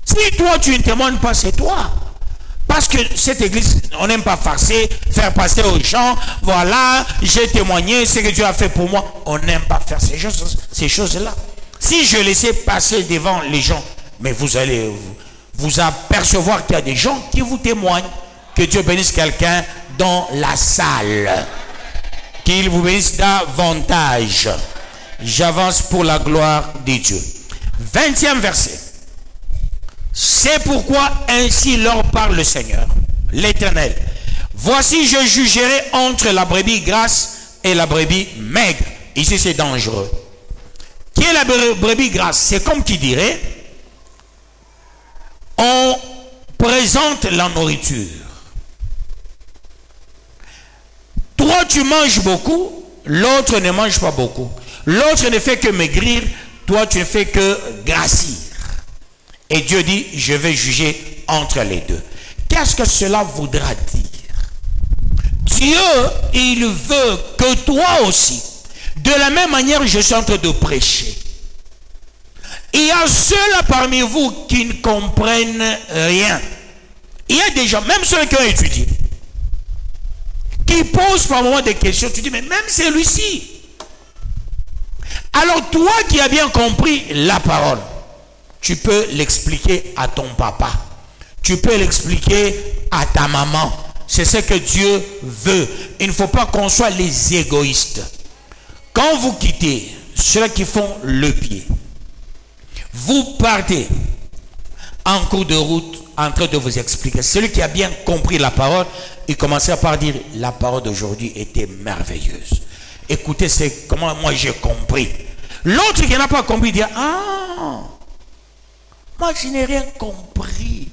Si toi, tu ne témoignes pas, c'est toi. Parce que cette église, on n'aime pas farcer, faire passer aux gens, voilà, j'ai témoigné, ce que Dieu a fait pour moi. On n'aime pas faire ces choses-là. Si je laissais passer devant les gens, mais vous allez vous apercevoir qu'il y a des gens qui vous témoignent. Que Dieu bénisse quelqu'un dans la salle. Qu'il vous bénisse davantage. J'avance pour la gloire de Dieu. 20e verset. C'est pourquoi ainsi leur parle le Seigneur, l'Éternel. Voici, je jugerai entre la brebis grasse et la brebis maigre. Ici, c'est dangereux. Qui est la brebis grasse? C'est comme qui dirait, on présente la nourriture. Toi, tu manges beaucoup, l'autre ne mange pas beaucoup. L'autre ne fait que maigrir, toi, tu ne fais que grassir. Et Dieu dit, je vais juger entre les deux. Qu'est-ce que cela voudra dire? Dieu, il veut que toi aussi, de la même manière je suis en train de prêcher. Il y a ceux-là parmi vous qui ne comprennent rien. Il y a des gens, même ceux qui ont étudié, qui posent par moments des questions. Tu dis, mais même celui-ci. Alors toi qui as bien compris la parole, tu peux l'expliquer à ton papa. Tu peux l'expliquer à ta maman. C'est ce que Dieu veut. Il ne faut pas qu'on soit les égoïstes. Quand vous quittez ceux qui font le pied, vous partez en cours de route en train de vous expliquer. Celui qui a bien compris la parole, il commençait par dire, la parole d'aujourd'hui était merveilleuse. Écoutez, c'est comment moi j'ai compris. L'autre qui n'a pas compris dit, ah, moi je n'ai rien compris.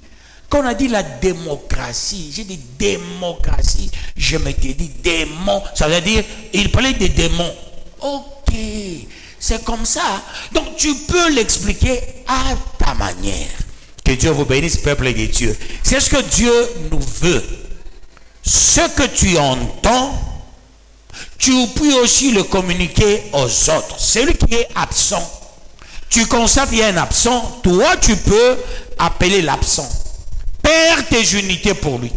Quand on a dit la démocratie, j'ai dit démocratie, je m'étais dit démon, ça veut dire, il parlait des démons. Ok, c'est comme ça. Donc tu peux l'expliquer à ta manière. Que Dieu vous bénisse, peuple de Dieu. C'est ce que Dieu nous veut. Ce que tu entends, tu peux aussi le communiquer aux autres. Celui qui est absent, tu constates qu'il y a un absent, toi tu peux appeler l'absent. Perds tes unités pour lui.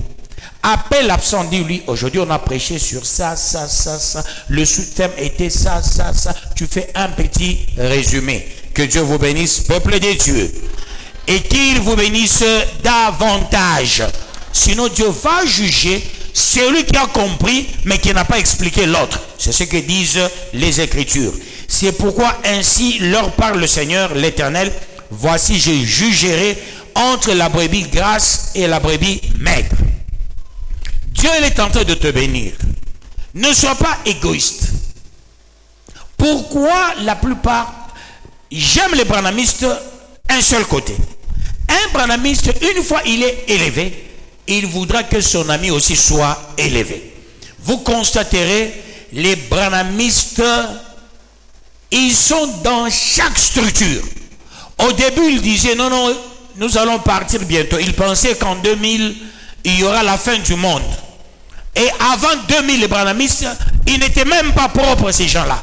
Appelle l'absent, dis-lui, aujourd'hui on a prêché sur ça, ça, ça, ça. Le sous-thème était ça, ça, ça. Tu fais un petit résumé. Que Dieu vous bénisse, peuple de Dieu. Et qu'il vous bénisse davantage. Sinon Dieu va juger celui qui a compris mais qui n'a pas expliqué l'autre. C'est ce que disent les Écritures. C'est pourquoi ainsi leur parle le Seigneur l'Éternel. Voici je jugerai entre la brebis grasse et la brebis maigre. Dieu est en train de te bénir. Ne sois pas égoïste. Pourquoi la plupart, j'aime les branhamistes un seul côté. Un branhamiste, une fois il est élevé, il voudra que son ami aussi soit élevé. Vous constaterez, les branhamistes, ils sont dans chaque structure. Au début, ils disaient, non, non, nous allons partir bientôt. Ils pensaient qu'en 2000, il y aura la fin du monde. Et avant 2000, les branhamistes, ils n'étaient même pas propres, ces gens-là.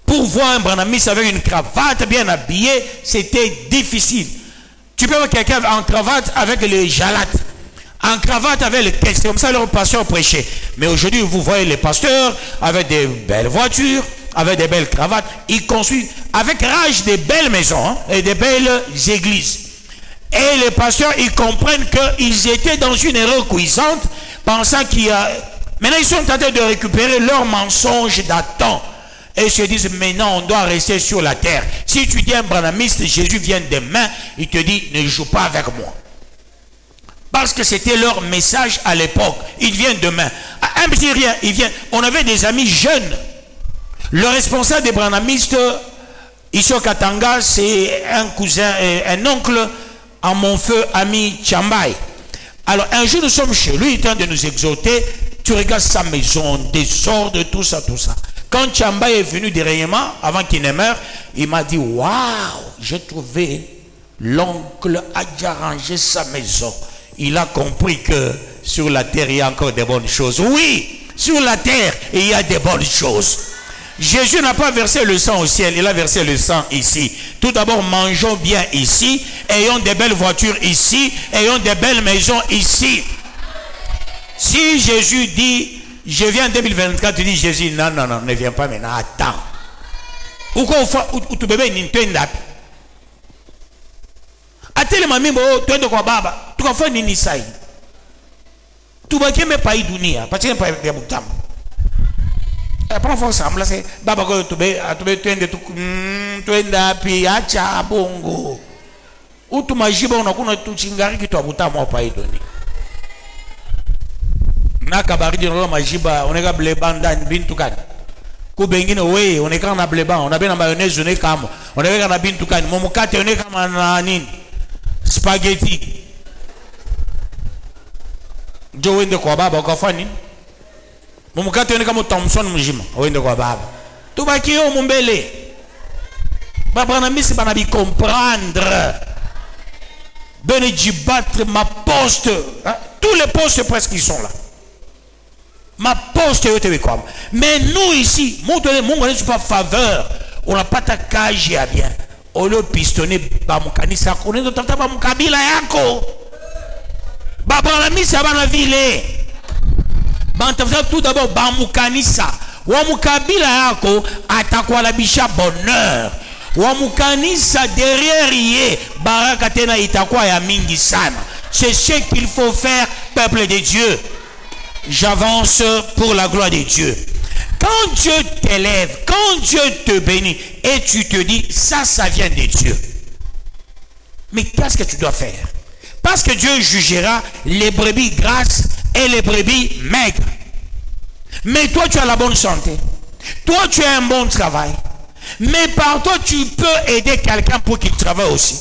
Pour voir un branhamiste avec une cravate bien habillée, c'était difficile. Tu peux voir quelqu'un en cravate avec les jalates, en cravate avec les caisses. C'est comme ça leur pasteur prêchait. Mais aujourd'hui, vous voyez les pasteurs avec des belles voitures, avec des belles cravates. Ils construisent avec rage des belles maisons hein, et des belles églises. Et les pasteurs, ils comprennent qu'ils étaient dans une erreur cuisante, pensant qu'il y a... Maintenant, ils sont en train de récupérer leurs mensonges d'Adam. Et ils se disent, maintenant, on doit rester sur la terre. Si tu dis un branhamiste, Jésus vient demain, il te dit, ne joue pas avec moi. Parce que c'était leur message à l'époque. Il vient demain. Un petit rien, il vient. On avait des amis jeunes. Le responsable des branhamistes, ici au Katanga, c'est un cousin, un oncle à mon feu ami Tchambaï. Alors, un jour, nous sommes chez lui, il est en train de nous exhorter. Tu regardes sa maison, désordre, tout ça, tout ça. Quand Tchambaï est venu dernièrement, avant qu'il ne meure, il m'a dit, waouh, j'ai trouvé l'oncle a déjà rangé sa maison. Il a compris que sur la terre, il y a encore des bonnes choses. Oui, sur la terre, il y a des bonnes choses. Jésus n'a pas versé le sang au ciel, il a versé le sang ici. Tout d'abord, mangeons bien ici, ayons des belles voitures ici, ayons des belles maisons ici. Si Jésus dit, je viens en 2024, tu dis Jésus, non, non, non, ne viens pas maintenant, attends. Ou tu bébé Nintendo. Atele mami bo, tu es de quoi baba, tu vas faire nini sai. Tu vas qui me paye dunia, parce que tu n'es pas boutam. Prends force ensemble, c'est baba ko tu es de pi acha bongo. Ou tu majiba unakuna tu chingari kitu abutamu wa paye duni. Naka baridi nolo majiba oneka bleba ndani bintu kani. Kubengine we oneka na bleba onabe na mayonnaise oneka kama oneka na bintu kani momukate oneka kama na nini spaghetti. Jo wende kwa baba ukafanya momukate oneka kama Thompson mjima wende kwa baba. Tubaki yo mumbele. Baba na misi bana bi comprendre. Benedibattre ma poste, hein? Tous les postes presque ils sont là. Ma poste yote comme. Mais nous ici, mon n'est pas faveur. On n'a pas ta cage à bien. On le pistonné ba mukanisa ko ndo tata ba mukabila yako. Baba la misa ba na ville. Ba tafuta tout d'abord ba mukanisa. Wa mukabila yako atakuwa la bisha bonheur. Wa mukanisa derrière yé baraka tena itakuwa ya mingi sana. C'est ce qu'il faut faire, peuple de Dieu. J'avance pour la gloire de Dieu. Quand Dieu t'élève, quand Dieu te bénit, et tu te dis, ça vient de Dieu. Mais qu'est-ce que tu dois faire? Parce que Dieu jugera les brebis grasses et les brebis maigres. Mais toi, tu as la bonne santé. Toi, tu as un bon travail. Mais par toi, tu peux aider quelqu'un pour qu'il travaille aussi.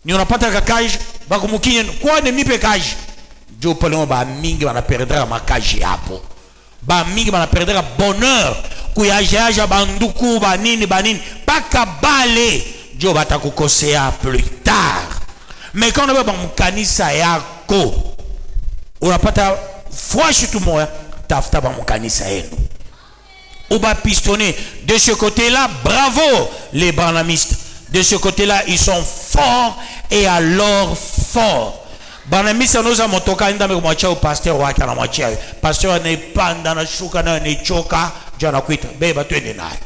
Nous n'avons pas de cage. Quoi ne m'y peut cage? Dieu peut nous mingi va perdre ma cage yapo. Ba mingi va perdre bonheur. Kuyajaja banduku banini banini. Pas kabale. Dieu va t'accosser plus tard. Mais quand on va dans kanisa yako, on n'a pas ta foi sur tout le monde. Tafta ba kanisa yenu. On va pistonner. De ce côté-là, bravo les branhamistes. De ce côté-là, ils sont forts et alors forts. Branhamistes nous a motoka nda me kumwachia pasteur wake anamwachia. Pasteur anaipanda na shuka na anichoka, jana kuita. Beba twende naye.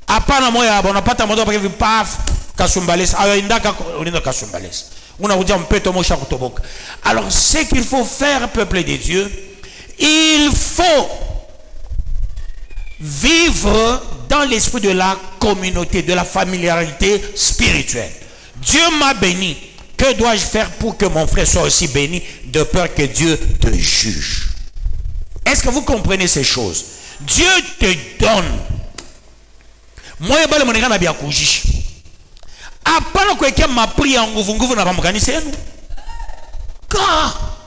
Hapana moya unapata moto pake vipaf kasumbalesa. Ayo indaka unaenda kasumbalesa. Unakuja mpeto mosha kutoboka. Alors ce qu'il faut faire, peuple de Dieu, il faut vivre dans l'esprit de la communauté, de la familiarité spirituelle. Dieu m'a béni. Que dois-je faire pour que mon frère soit aussi béni, de peur que Dieu te juge? Est-ce que vous comprenez ces choses? Dieu te donne. Moi, je ne sais pas si je suis apana quelqu'un m'a pris en nguvu na bamkanisa yenu. Car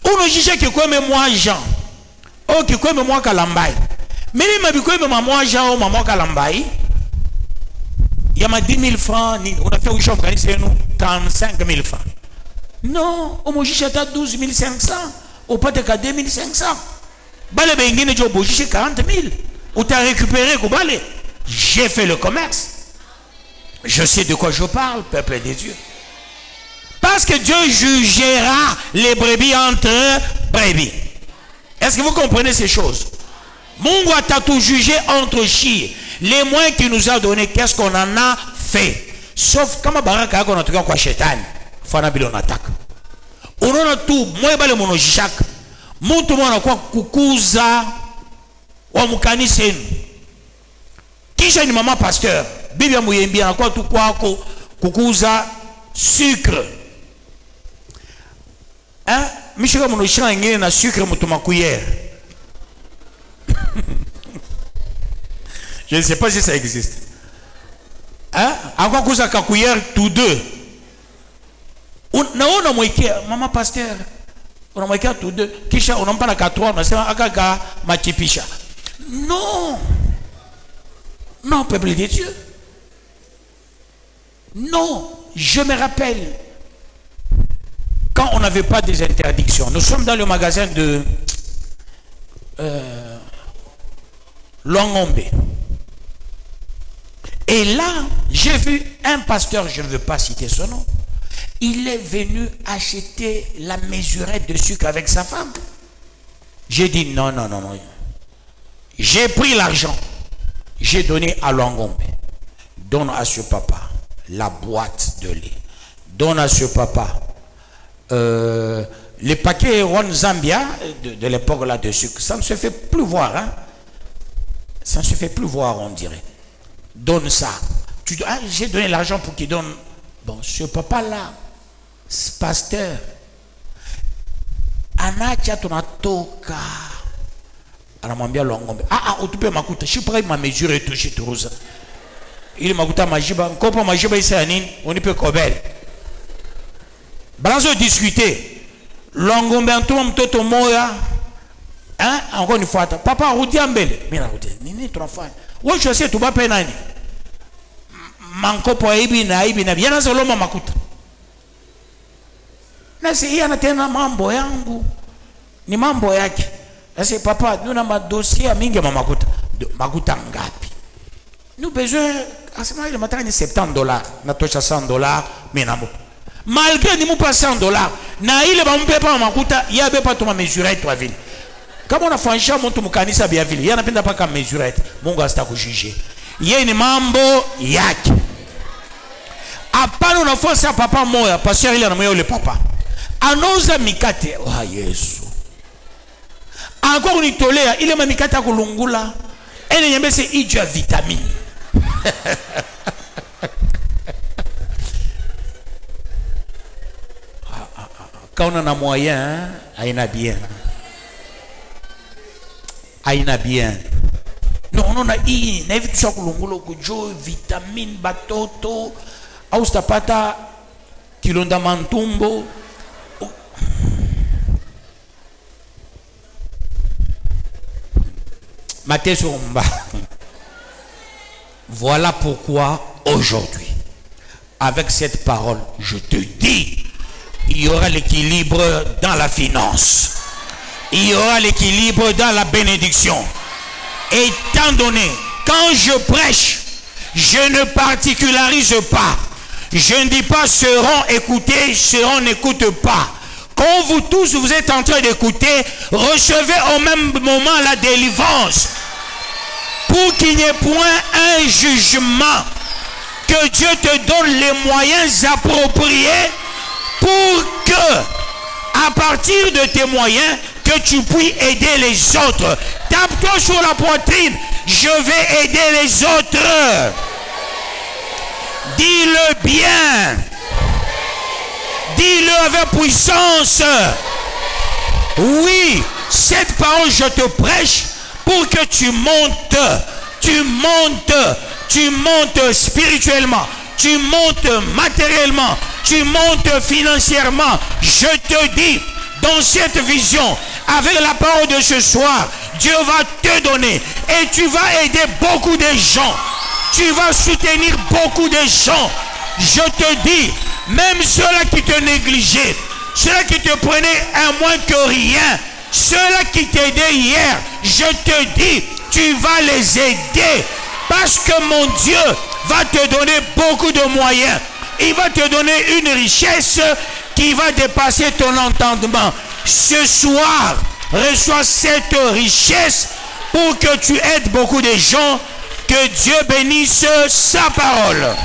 on juge que quoi mais moi Jean. Oh que quoi mais moi Kalambai. Mais il m'a dit quoi mais moi Jean ou moi Kalambai. Il y a 10 000 francs, on a fait au champ 35 000 francs. Non, on m'a juge à 12 500. Au pas de 2 500. Bale bengine jo bojiche 40 000. Ou t'as récupéré Koubale. J'ai fait le commerce. Je sais de quoi je parle, peuple de Dieu. Parce que Dieu jugera les brebis entre brebis. Est-ce que vous comprenez ces choses? Mungu a tout jugé entre chi. Les moyens qu'il nous a donnés, qu'est-ce qu'on en a fait? Sauf quand ma baraka qu'on a trouvé quoi chétan. Fana bilon attaque. On a tout. Moi bale mono jishak. Muntu mwana kwa kukuza wa mukanisa. Kisha ni mama pasteur. Biblia muyembi anakuwa tu kwako kukuza sucre. Hein? Mishika mono shanga ngine na sucre mutuma cuillère. Je ne sais pas si ça existe. Hein? Encore kuza ka cuillère tous deux. Naona mwekea mama pasteur. On a marqué tous deux. Kisha on n'a pas la 4 on a sema akaga machipisha. Non. Non, peuple de Dieu. Non, je me rappelle quand on n'avait pas des interdictions. Nous sommes dans le magasin de Longombe. Et là, j'ai vu un pasteur, je ne veux pas citer son nom. Il est venu acheter la mesurette de sucre avec sa femme. J'ai dit non, non, non, non. J'ai pris l'argent. J'ai donné à Longombe. Donne à ce papa la boîte de lait. Donne à ce papa les paquets Ron Zambia de l'époque là de sucre. Ça ne se fait plus voir. Hein? Ça ne se fait plus voir, on dirait. Donne ça. J'ai donné l'argent pour qu'il donne. Bon, ce papa là, ce pasteur, anacha tunatoka. Anamwambia Longombe, utupe makuta, je suis prêt ma mesure et tout chez Tourouza. Il makuta majiba, nkopo majiba isa nini, unipe kobel. Balanzo discuter. Longombe antuma mtoto moya, hein, encore une fois, papa rudia mbele. Mimi narudia, nini tunafanya? Wewe je sais tubape nani? Mankopo aibi na bien na zoloma makuta. Nasi hii anatena mambo yangu. Ni mambo yake. Nasi papa, nuna madossier mingi ma makuta. Makuta ngapi? Nous besoin, à ce moment il matin ni $70. Na tosha $100, mais na mutu. Malgré ni mupa $100, na ile ba mpe pa makuta, ya be pa tuma mesurette wa vile. Kama unafanyisha mtu mkanisa bia vile, yeye anapenda paka mesurette. Mungu asita kujuger. Yeye ni mambo yake. Hapana unafosa papa moya, pasteur ile anamoya ule papa. Anauza mikate, oh Yesu. Encore unitolea ile mamikate ya kulungula. Ene nyambe se ijua vitamine. Quand on a moyen, aina bien. Aina bien. Non, on a hii, na hivi tusha kulungula kujo vitamine batoto au stapata kilonda mantumbo. Voilà pourquoi aujourd'hui, avec cette parole, je te dis, il y aura l'équilibre dans la finance. Il y aura l'équilibre dans la bénédiction. Étant donné, quand je prêche, je ne particularise pas. Je ne dis pas seront écoutés, seront n'écoutent pas. Quand vous tous, vous êtes en train d'écouter, recevez au même moment la délivrance. Pour qu'il n'y ait point un jugement. Que Dieu te donne les moyens appropriés pour que, à partir de tes moyens, que tu puisses aider les autres. Tape-toi sur la poitrine. Je vais aider les autres. Dis-le bien. Dis-le avec puissance. Oui, cette parole je te prêche pour que tu montes spirituellement, tu montes matériellement, tu montes financièrement. Je te dis, dans cette vision, avec la parole de ce soir, Dieu va te donner et tu vas aider beaucoup de gens. Tu vas soutenir beaucoup de gens. Je te dis, même ceux-là qui te négligeaient, ceux-là qui te prenaient un moins que rien, ceux-là qui t'aidaient hier, je te dis, tu vas les aider. Parce que mon Dieu va te donner beaucoup de moyens. Il va te donner une richesse qui va dépasser ton entendement. Ce soir, reçois cette richesse pour que tu aides beaucoup de gens. Que Dieu bénisse sa parole.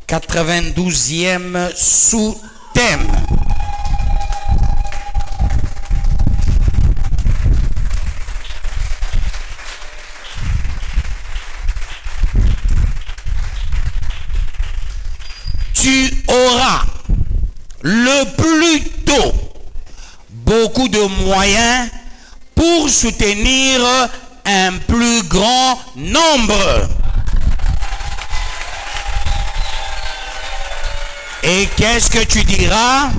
« 92e sous-thème. Tu auras le plus tôt beaucoup de moyens pour soutenir un plus grand nombre. Et qu'est-ce que tu diras?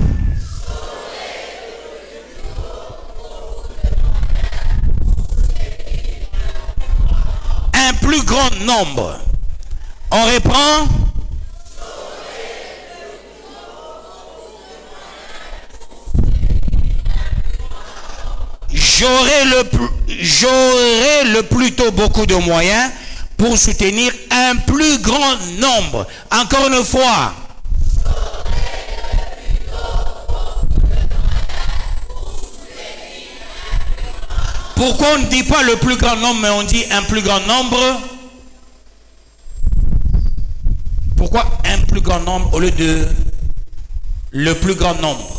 Un plus grand nombre. On reprend. J'aurai le plutôt beaucoup de moyens pour soutenir un plus grand nombre. Encore une fois. Pourquoi on ne dit pas le plus grand nombre, mais on dit un plus grand nombre? Pourquoi un plus grand nombre au lieu de le plus grand nombre?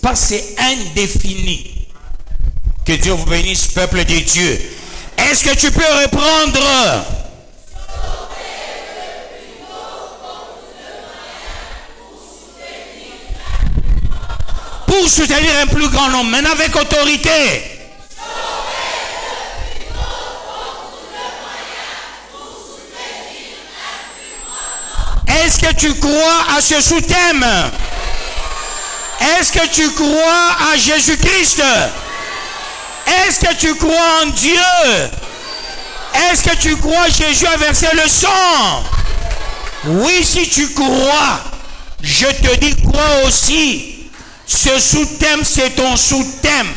Parce que c'est indéfini. Que Dieu vous bénisse, peuple de Dieu. Est-ce que tu peux reprendre? Pour soutenir un plus grand nombre, mais avec autorité. Est-ce que tu crois à ce sous-thème? Est-ce que tu crois à Jésus-Christ? Est-ce que tu crois en Dieu? Est-ce que tu crois que Jésus a versé le sang? Oui, si tu crois, je te dis crois aussi. Ce sous-thème, c'est ton sous-thème.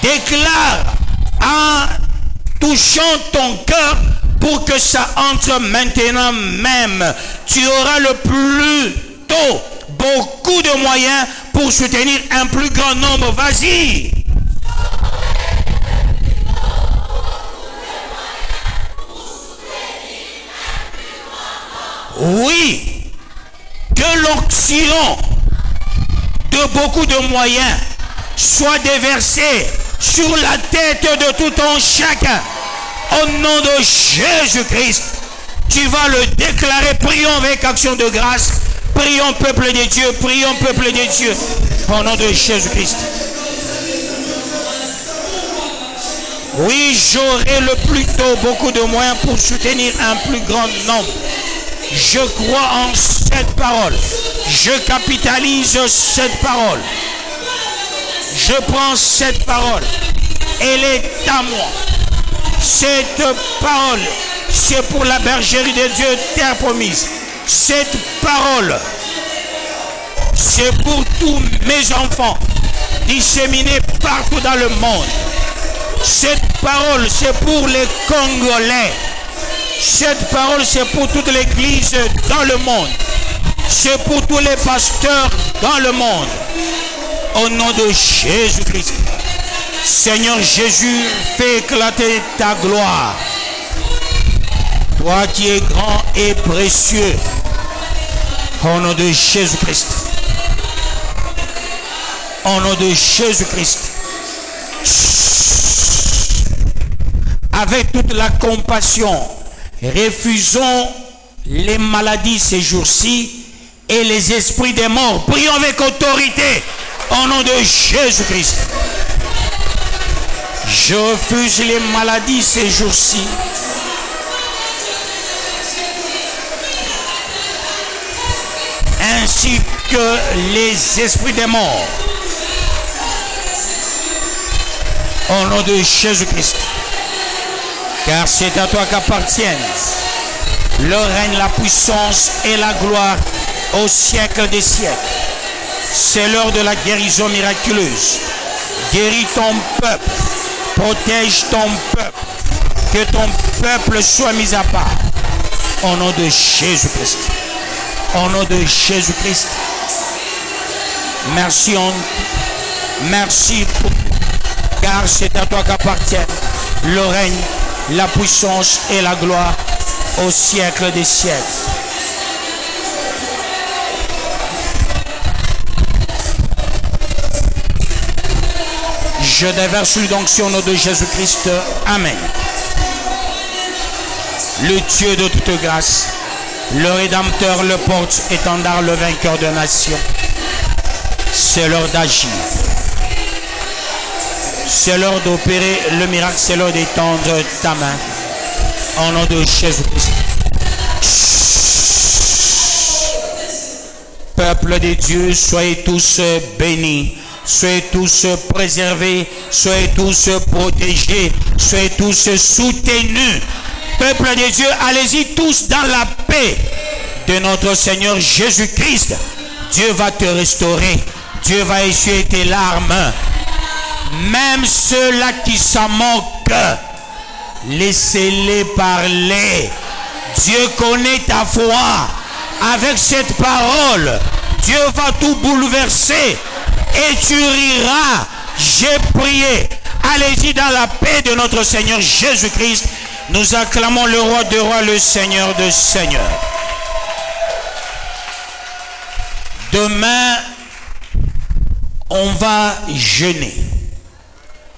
Déclare en touchant ton cœur pour que ça entre maintenant même. Tu auras le plus tôt beaucoup de moyens pour soutenir un plus grand nombre. Vas-y. Oui, que l'onction de beaucoup de moyens soit déversé sur la tête de tout un chacun. Au nom de Jésus-Christ, tu vas le déclarer. Prions avec action de grâce. Prions, peuple de Dieu. Prions, peuple de Dieu. Au nom de Jésus-Christ. Oui, j'aurai le plus tôt beaucoup de moyens pour soutenir un plus grand nombre. Je crois en cette parole. Je capitalise cette parole. Je prends cette parole. Elle est à moi. Cette parole, c'est pour la bergerie de Dieu, terre promise. Cette parole, c'est pour tous mes enfants disséminés partout dans le monde. Cette parole, c'est pour les Congolais. Cette parole, c'est pour toute l'église dans le monde. C'est pour tous les pasteurs dans le monde. Au nom de Jésus-Christ. Seigneur Jésus, fais éclater ta gloire. Toi qui es grand et précieux. Au nom de Jésus-Christ. Au nom de Jésus-Christ. Avec toute la compassion, refusons les maladies ces jours-ci et les esprits des morts. Prions avec autorité au nom de Jésus-Christ. Je refuse les maladies ces jours-ci. Ainsi que les esprits des morts. Au nom de Jésus-Christ. Car c'est à toi qu'appartiennent le règne, la puissance et la gloire au siècle des siècles. C'est l'heure de la guérison miraculeuse. Guéris ton peuple. Protège ton peuple. Que ton peuple soit mis à part. Au nom de Jésus-Christ. Au nom de Jésus-Christ. Merci. Merci pour, car c'est à toi qu'appartiennent le règne, la puissance et la gloire au siècle des siècles. Je déverse l'onction au nom de Jésus-Christ. Amen. Le Dieu de toute grâce, le Rédempteur, le porte-étendard, le vainqueur de nations. C'est l'heure d'agir. C'est l'heure d'opérer le miracle. C'est l'heure d'étendre ta main. Au nom de Jésus-Christ. Peuple de Dieu, soyez tous bénis Soyez tous préservés, soyez tous protégés, soyez tous soutenus. Peuple de Dieu, allez-y tous dans la paix de notre Seigneur Jésus-Christ. Dieu va te restaurer. Dieu va essuyer tes larmes. Même ceux-là qui s'en moquent, laissez-les parler. Dieu connaît ta foi. Avec cette parole, Dieu va tout bouleverser. Et tu riras. J'ai prié. Allez-y dans la paix de notre Seigneur Jésus-Christ. Nous acclamons le roi de rois, le Seigneur de seigneurs. Demain, on va jeûner.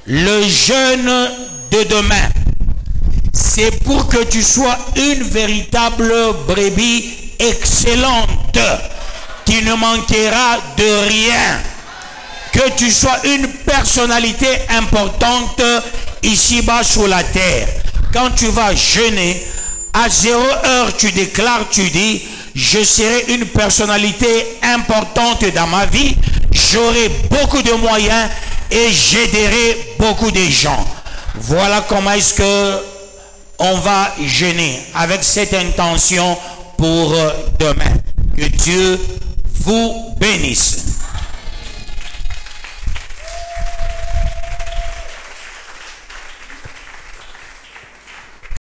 Le jeûne de demain, c'est pour que tu sois une véritable brebis excellente, qui ne manquera de rien. Que tu sois une personnalité importante ici-bas sur la terre. Quand tu vas jeûner, à 0 heure, tu déclares, tu dis, je serai une personnalité importante dans ma vie, j'aurai beaucoup de moyens et j'aiderai beaucoup de gens. Voilà comment est-ce que on va jeûner avec cette intention pour demain. Que Dieu vous bénisse.